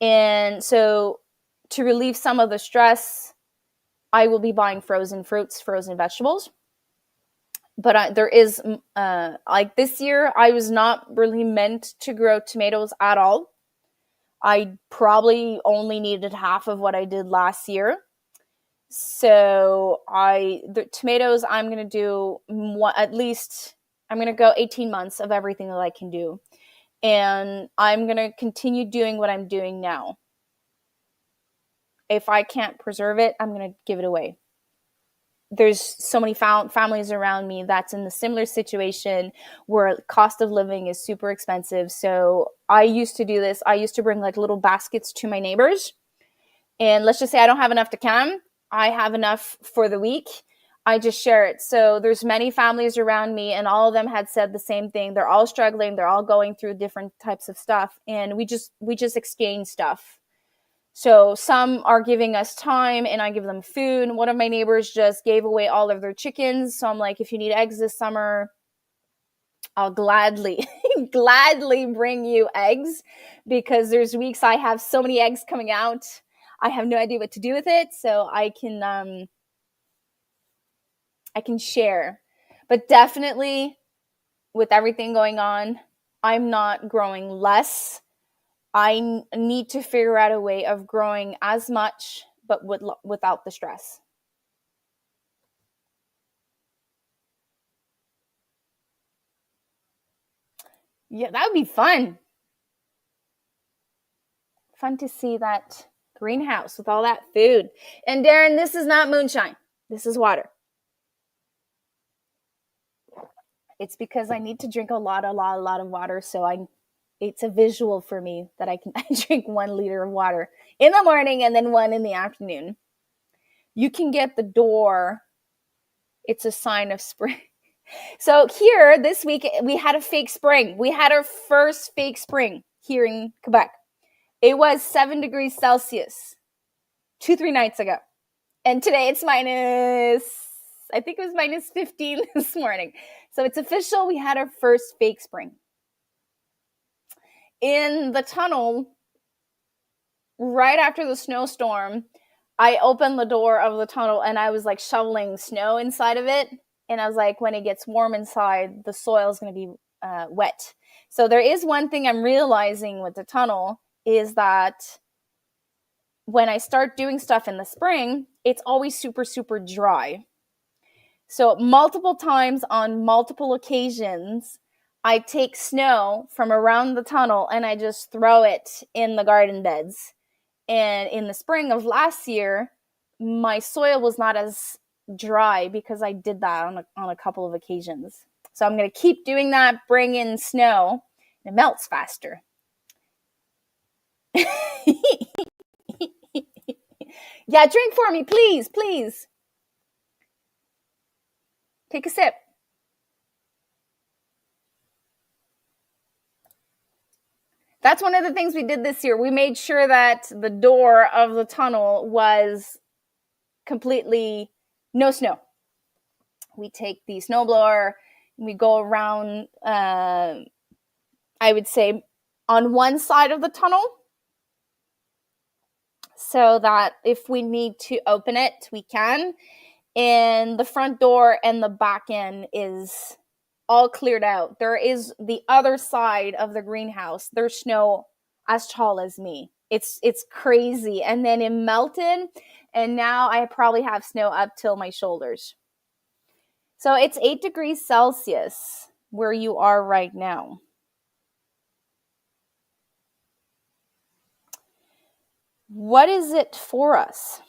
[SPEAKER 1] And so to relieve some of the stress, I will be buying frozen fruits, frozen vegetables. But there is, like this year, I was not really meant to grow tomatoes at all. I probably only needed half of what I did last year. So the tomatoes, I'm going to do at least, I'm going to go 18 months of everything that I can do. And I'm going to continue doing what I'm doing now. If I can't preserve it, I'm going to give it away. There's so many families around me that's in the similar situation where cost of living is super expensive. So I used to do this. I used to bring like little baskets to my neighbors. And let's just say I don't have enough to come. I have enough for the week. I just share it. So there's many families around me, and all of them had said the same thing. They're all struggling. They're all going through different types of stuff. And we just exchange stuff. So some are giving us time and I give them food. One of my neighbors just gave away all of their chickens. So I'm like, if you need eggs this summer, I'll gladly, gladly bring you eggs, because there's weeks I have so many eggs coming out. I have no idea what to do with it. So I can share, but definitely with everything going on, I'm not growing less. I need to figure out a way of growing as much, but without the stress. Yeah, that would be fun. Fun to see that greenhouse with all that food. And Darren, this is not moonshine. This is water. It's because I need to drink a lot of water. So it's a visual for me that I drink 1 liter of water in the morning and then one in the afternoon. You can get the door. It's a sign of spring. So here this week, we had a fake spring. We had our first fake spring here in Quebec. It was 7 degrees Celsius 2-3 nights ago. And today it's I think it was minus 15 this morning. So it's official. We had our first fake spring. In the tunnel, right after the snowstorm, I opened the door of the tunnel and I was like shoveling snow inside of it. And I was like, when it gets warm inside, the soil is going to be wet. So there is one thing I'm realizing with the tunnel is that when I start doing stuff in the spring, it's always super, super dry. So multiple times on multiple occasions, I take snow from around the tunnel and I just throw it in the garden beds. And in the spring of last year, my soil was not as dry because I did that on a couple of occasions. So I'm going to keep doing that, bring in snow. It melts faster. Yeah, drink for me, please, please. Take a sip. That's one of the things we did this year. We made sure that the door of the tunnel was completely no snow. We take the snowblower, we go around, I would say, on one side of the tunnel, so that if we need to open it, we can. And the front door and the back end is all cleared out. There is the other side of the greenhouse. There's snow as tall as me. It's crazy. And then it melted, and now I probably have snow up till my shoulders. So it's 8 degrees Celsius where you are right now. What is it for us?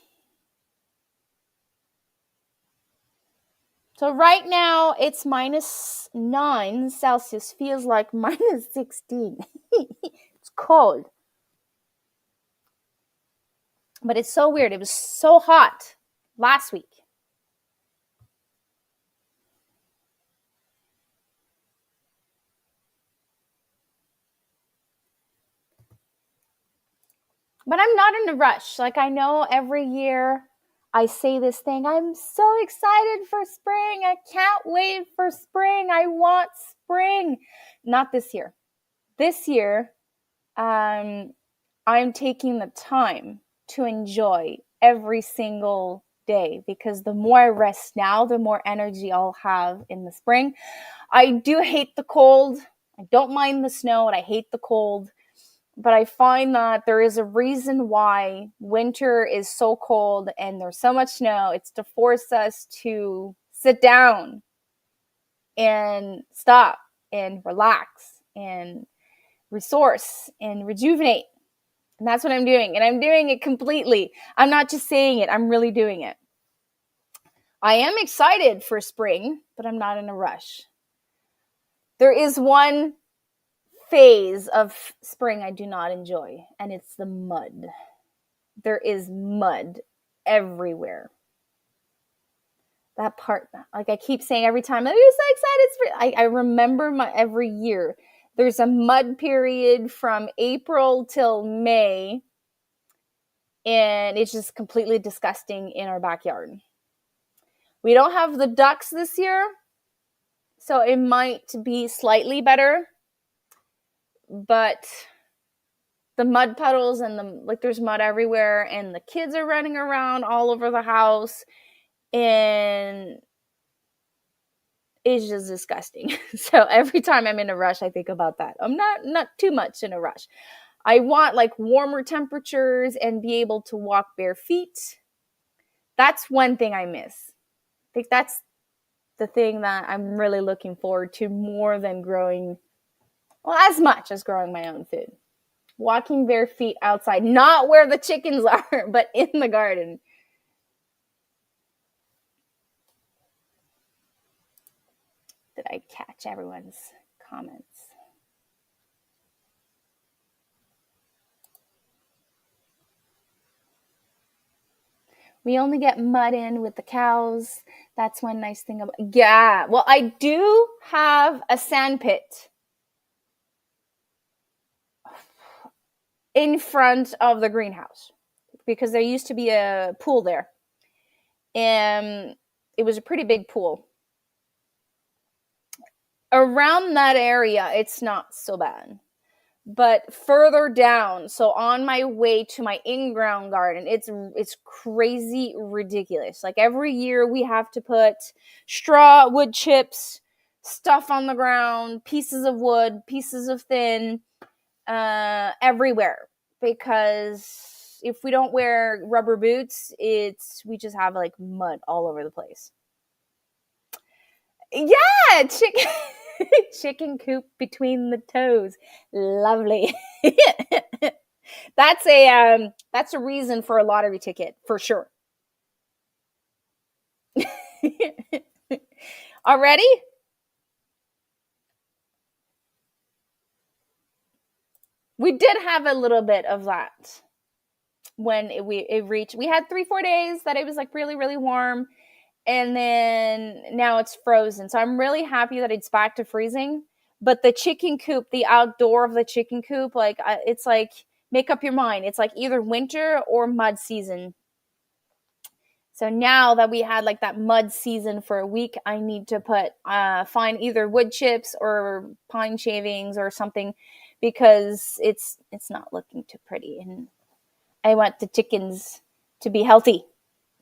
[SPEAKER 1] So right now it's minus 9 Celsius, feels like minus 16. It's cold. But it's so weird. It was so hot last week. But I'm not in a rush. Like, I know every year I say this thing, I'm so excited for spring. I can't wait for spring. I want spring. Not this year. This year, I'm taking the time to enjoy every single day, because the more I rest now, the more energy I'll have in the spring. I do hate the cold. I don't mind the snow, and I hate the cold. But I find that there is a reason why winter is so cold and there's so much snow. It's to force us to sit down and stop and relax and resource and rejuvenate. And that's what I'm doing. And I'm doing it completely. I'm not just saying it. I'm really doing it. I am excited for spring, but I'm not in a rush. There is one phase of spring I do not enjoy, and it's the mud. There is mud everywhere. That part, like I keep saying every time, I'm so excited. I remember every year. There's a mud period from April till May, and it's just completely disgusting in our backyard. We don't have the ducks this year, so it might be slightly better, but the mud puddles and there's mud everywhere, and the kids are running around all over the house, and it's just disgusting. So every time I'm in a rush, I think about that. I'm not too much in a rush. I want like warmer temperatures and be able to walk bare feet. That's one thing I miss. I think that's the thing that I'm really looking forward to more than growing, well, as much as growing my own food. Walking bare feet outside, not where the chickens are, but in the garden. Did I catch everyone's comments? We only get mud in with the cows. That's one nice thing about. Yeah, well, I do have a sand pit in front of the greenhouse because there used to be a pool there, and it was a pretty big pool. Around that area, it's not so bad. But further down, so on my way to my in-ground garden, it's crazy ridiculous. Like every year we have to put straw, wood chips, stuff on the ground, pieces of wood, pieces of thin, everywhere. Because if we don't wear rubber boots, we just have like mud all over the place. Yeah, chicken coop between the toes. Lovely. That's a reason for a lottery ticket for sure. Already? We did have a little bit of that when it reached. We had 3-4 days that it was like really, really warm, and then now it's frozen. So I'm really happy that it's back to freezing. But the chicken coop, the outdoor of the chicken coop, like it's like, make up your mind. It's like either winter or mud season. So now that we had like that mud season for a week, I need to find either wood chips or pine shavings or something, because it's not looking too pretty, and I want the chickens to be healthy.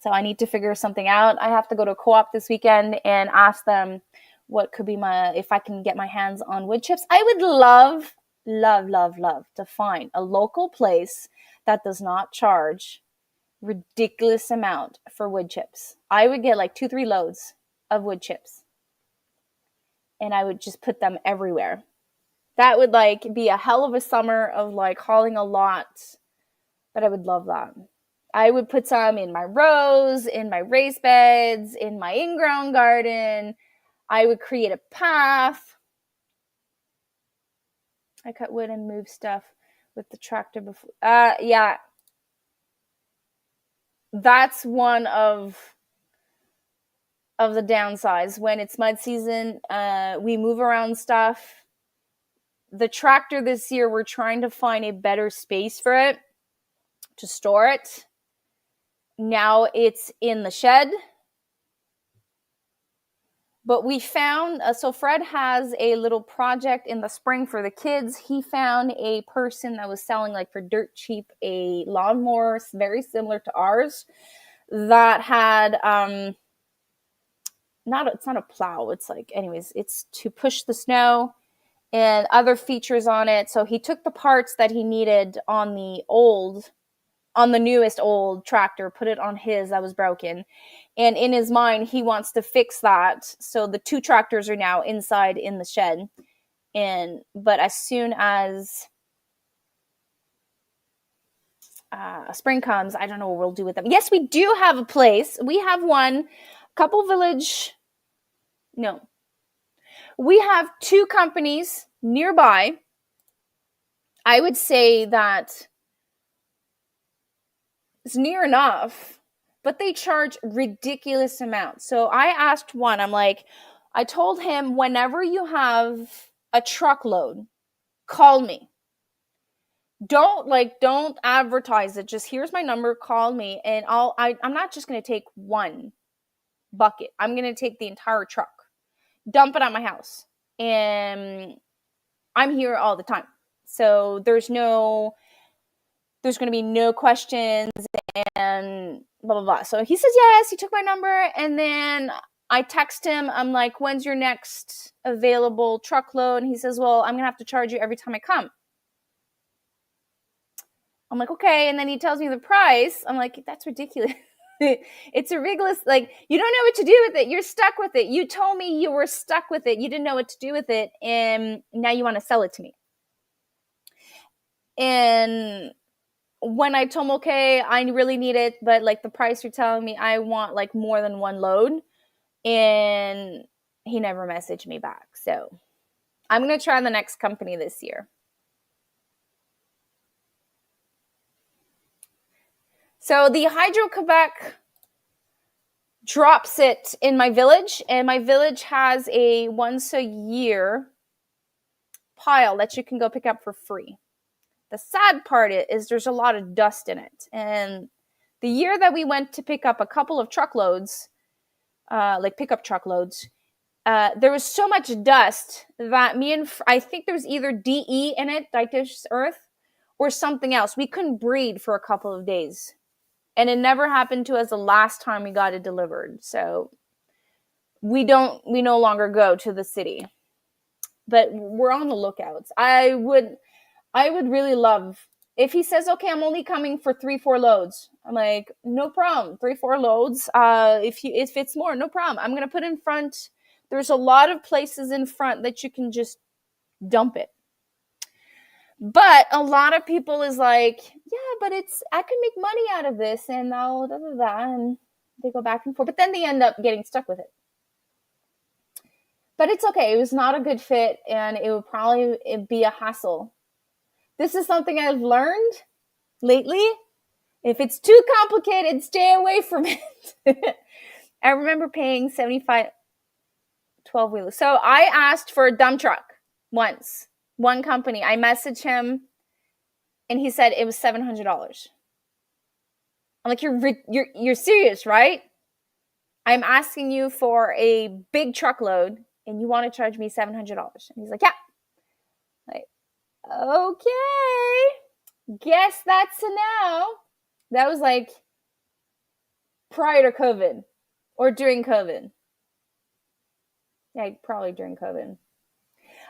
[SPEAKER 1] So I need to figure something out. I have to go to a co-op this weekend and ask them what could be if I can get my hands on wood chips. I would love, love, love, love to find a local place that does not charge ridiculous amount for wood chips. I would get like 2-3 loads of wood chips, and I would just put them everywhere. That would like be a hell of a summer of like hauling a lot, but I would love that. I would put some in my rows, in my raised beds, in my in-ground garden. I would create a path. I cut wood and move stuff with the tractor before. Yeah. That's one of the downsides. When it's mud season, we move around stuff. The tractor this year, we're trying to find a better space for it to store it. Now it's in the shed. But we found, so Fred has a little project in the spring for the kids. He found a person that was selling like for dirt cheap a lawnmower very similar to ours that had, it's not a plow. It's like, anyways, it's to push the snow and other features on it. So he took the parts that he needed on the newest old tractor, put it on his that was broken. And in his mind, he wants to fix that. So the 2 tractors are now inside in the shed. But as soon as spring comes, I don't know what we'll do with them. Yes, we do have a place. We have we have 2 companies nearby. I would say that it's near enough, but they charge ridiculous amounts. So I asked one, I told him, whenever you have a truckload, call me. don't advertise it. Just here's my number, call me, and I'm not just going to take one bucket. I'm going to take the entire truck, dump it at my house, and I'm here all the time. So there's going to be no questions and blah, blah, blah. So he says, yes, he took my number. And then I text him. I'm like, when's your next available truckload? And he says, well, I'm going to have to charge you every time I come. I'm like, okay. And then he tells me the price. I'm like, that's ridiculous. It's a ridiculous, like, you don't know what to do with it. You're stuck with it. You told me you were stuck with it. You didn't know what to do with it. And now you want to sell it to me. And when I told him, okay, I really need it, but like the price you're telling me, I want like more than one load. And he never messaged me back. So I'm going to try the next company this year. So the Hydro-Quebec drops it in my village, and my village has a once a year pile that you can go pick up for free. The sad part is there's a lot of dust in it. And the year that we went to pick up a couple of truckloads, like pickup truckloads, there was so much dust that I think there was either DE in it, diatomaceous earth, or something else. We couldn't breathe for a couple of days. And it never happened to us the last time we got it delivered. So we no longer go to the city. But we're on the lookouts. I would really love, if he says, okay, I'm only coming for 3-4 loads. I'm like, no problem. 3-4 loads. If it's more, no problem. I'm going to put in front. There's a lot of places in front that you can just dump it. But a lot of people is like, yeah, but I can make money out of this, and I'll and they go back and forth. But then they end up getting stuck with it. But it's okay. It was not a good fit, and it would probably be a hassle. This is something I've learned lately. If it's too complicated, stay away from it. I remember paying $75 12-wheelers. So I asked for a dump truck once. One company. I messaged him, and he said it was $700. I'm like, you're serious, right? I'm asking you for a big truckload, and you want to charge me $700. And he's like, yeah. Like, okay. Guess that's a no. That was like prior to COVID or during COVID. Yeah, probably during COVID.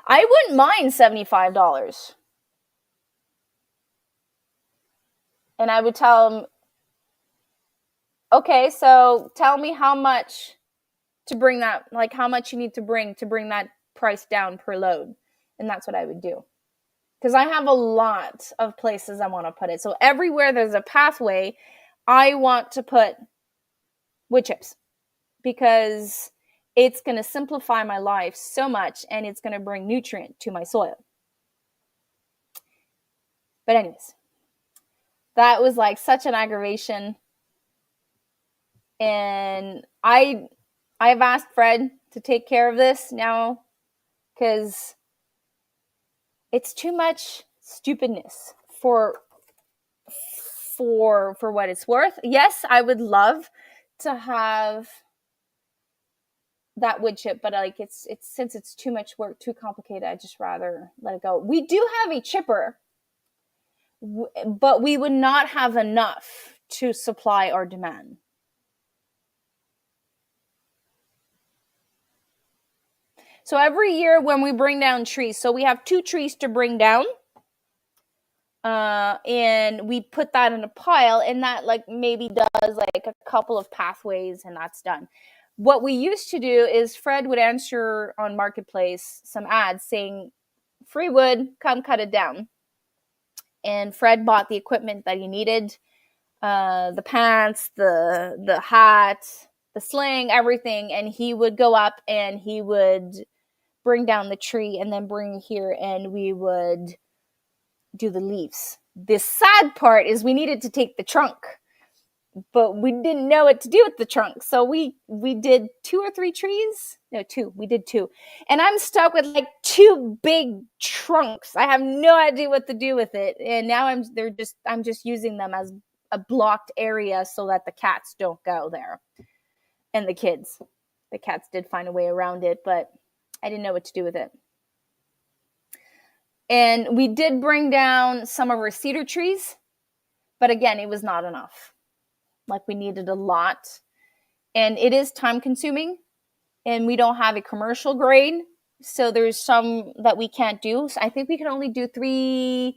[SPEAKER 1] I wouldn't mind $75. And I would tell him, okay, so tell me how much to bring that, like how much you need to bring that price down per load. And that's what I would do. Because I have a lot of places I want to put it. So everywhere there's a pathway, I want to put wood chips. Because it's going to simplify my life so much, and it's going to bring nutrient to my soil. But anyways, that was like such an aggravation. And I've asked Fred to take care of this now, because it's too much stupidness for what it's worth. Yes, I would love to have that wood chip, but like it's since it's too much work, too complicated, I'd just rather let it go. We do have a chipper, but we would not have enough to supply our demand. So every year when we bring down trees, so we have 2 trees to bring down, and we put that in a pile, and that like maybe does like a couple of pathways, and that's done. What we used to do is Fred would answer on Marketplace some ads saying, free wood, come cut it down. And Fred bought the equipment that he needed, the pants, the hat, the sling, everything. And he would go up and he would bring down the tree and then bring here, and we would do the leaves. The sad part is we needed to take the trunk. but we didn't know what to do with the trunk. So we did 2 or 3 trees. No, two. We did two. And I'm stuck with like 2 big trunks. I have no idea what to do with it. And now I'm just using them as a blocked area so that the cats don't go there. And the kids. The cats did find a way around it, but I didn't know what to do with it. And we did bring down some of our cedar trees, but again, it was not enough. Like, we needed a lot. And it is time consuming, and we don't have a commercial grade. So there's some that we can't do. So I think we can only do 1-inch,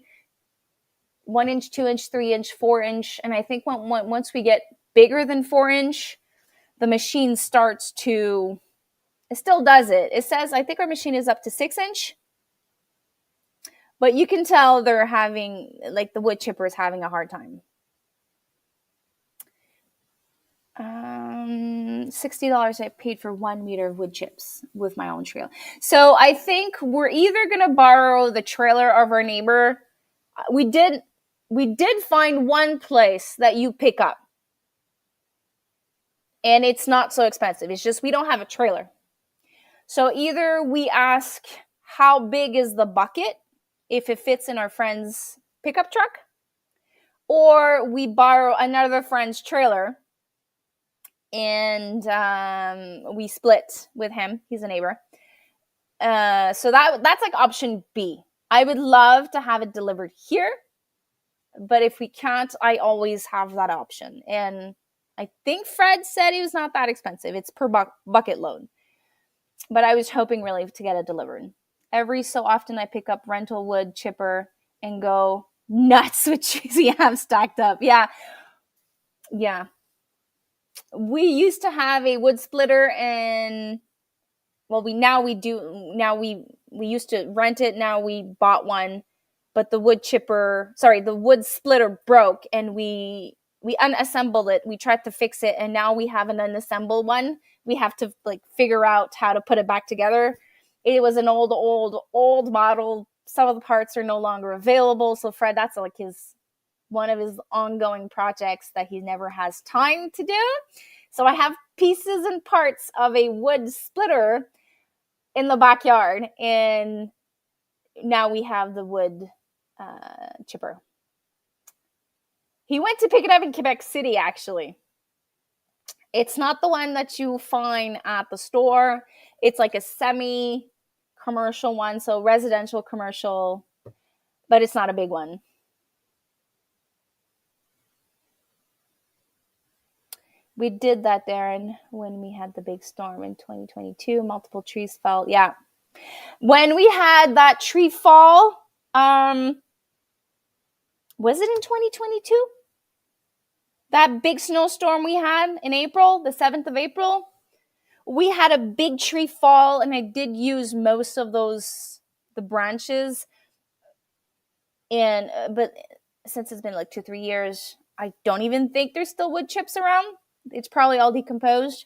[SPEAKER 1] 2-inch, 3-inch, 4-inch. And I think once we get bigger than 4-inch, the machine starts to, it still does it. It says, I think our machine is up to 6-inch. But you can tell they're having, like, the wood chipper is having a hard time. $60 I paid for 1 meter of wood chips with my own trailer. So I think we're either going to borrow the trailer of our neighbor. We did find one place that you pick up. And it's not so expensive. It's just we don't have a trailer. So either we ask how big is the bucket, if it fits in our friend's pickup truck, or we borrow another friend's trailer and we split with him. He's a neighbor. So that's like option B. I would love to have it delivered here, but if we can't, I always have that option. And I think Fred said it was not that expensive. It's per bucket load. But I was hoping really to get it delivered. Every so often I pick up rental wood chipper and go nuts with trees we have stacked up. Yeah. We used to have a wood splitter, and we used to rent it. Now we bought one, but the wood splitter broke, and we unassembled it. We tried to fix it, and now we have an unassembled one. We have to figure out how to put it back together. It was an old model. Some of the parts are no longer available. So Fred, that's one of his ongoing projects that he never has time to do. So I have pieces and parts of a wood splitter in the backyard, and now we have the wood chipper. He went to pick it up in Quebec City, actually. It's not the one that you find at the store. It's like a semi-commercial one, so residential commercial, but it's not a big one. We did that, Darren, when we had the big storm in 2022. Multiple trees fell. Yeah. When we had that tree fall, was it in 2022? That big snowstorm we had in April, the 7th of April, we had a big tree fall, and I did use most of the branches. But since it's been 2-3 years, I don't even think there's still wood chips around. It's probably all decomposed.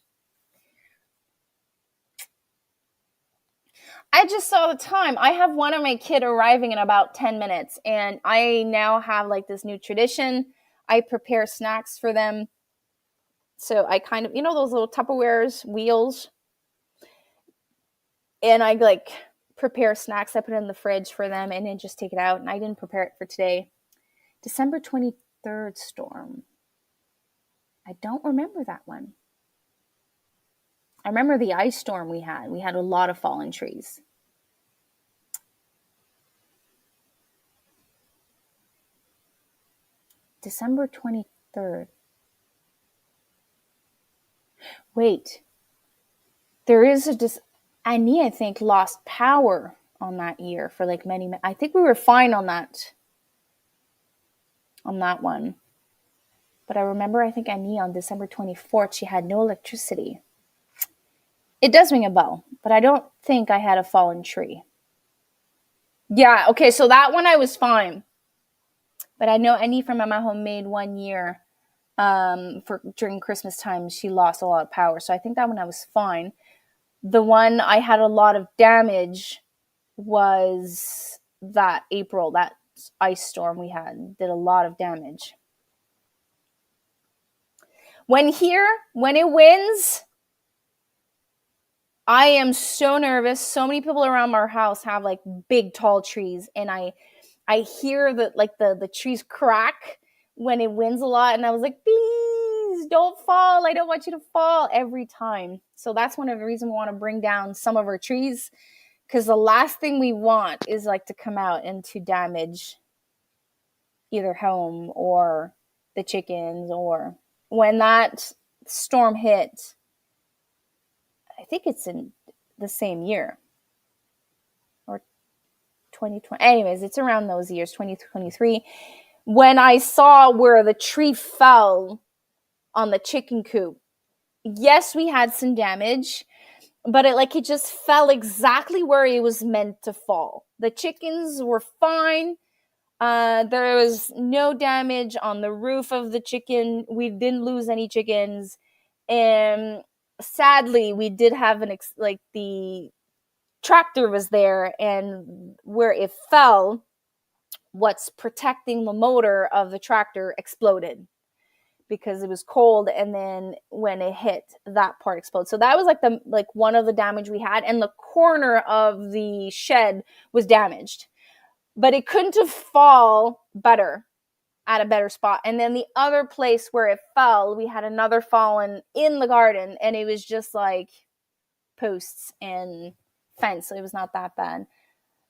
[SPEAKER 1] I just saw the time. I have one of my kids arriving in about 10 minutes, and I now have this new tradition. I prepare snacks for them. So I kind of, those little Tupperwares, wheels. And I prepare snacks. I put it in the fridge for them and then just take it out. And I didn't prepare it for today. December 23rd storm. I don't remember that one. I remember the ice storm we had. We had a lot of fallen trees. December 23rd. Wait. There is Annie, I think, lost power on that year for many. I think we were fine on that one. But I remember, I think Annie on December 24th, she had no electricity. It does ring a bell, but I don't think I had a fallen tree. Yeah, okay, so that one I was fine. But I know Annie from Mama Homemade 1 year, during Christmas time, she lost a lot of power. So I think that one I was fine. The one I had a lot of damage was that April, that ice storm we had, did a lot of damage. When it wins, I am so nervous. So many people around our house have like big tall trees, and I hear that like the trees crack when it winds a lot, and I was like, please don't fall. I don't want you to fall every time. So that's one of the reasons we want to bring down some of our trees, because the last thing we want is like to come out and to damage either home or the chickens. Or when that storm hit, I think it's in the same year or 2020. Anyways, it's around those years, 2023, when I saw where the tree fell on the chicken coop. Yes, we had some damage, but it just fell exactly where it was meant to fall. The chickens were fine. There was no damage on the roof of the chicken. We didn't lose any chickens. And sadly, we did have the tractor was there, and where it fell, what's protecting the motor of the tractor exploded because it was cold, and then when it hit, that part exploded. So that was like one of the damage we had, and the corner of the shed was damaged. But it couldn't have fall better at a better spot. And then the other place where it fell, we had another fallen in the garden, and it was just like posts and fence. So it was not that bad.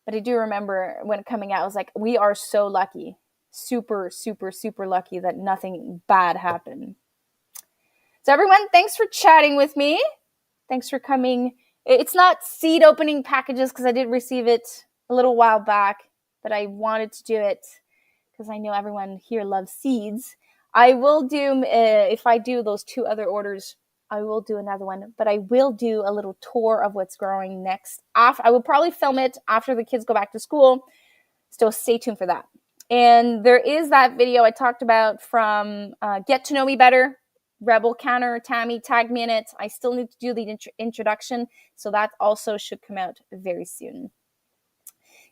[SPEAKER 1] But I do remember when coming out, I was like, we are so lucky. Super, super, super lucky that nothing bad happened. So everyone, thanks for chatting with me. Thanks for coming. It's not seed opening packages because I did receive it a little while back, but I wanted to do it because I know everyone here loves seeds. I will do, if I do those 2 other orders, I will do another one, but I will do a little tour of what's growing next. I will probably film it after the kids go back to school, so stay tuned for that. And there is that video I talked about from Get to Know Me Better. Rebel Canner, Tammy tagged me in it. I still need to do the introduction, so that also should come out very soon.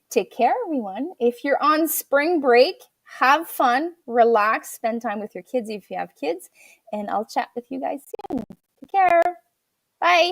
[SPEAKER 1] Take care, everyone. If you're on spring break, have fun, relax, spend time with your kids if you have kids, and I'll chat with you guys soon. Take care. Bye.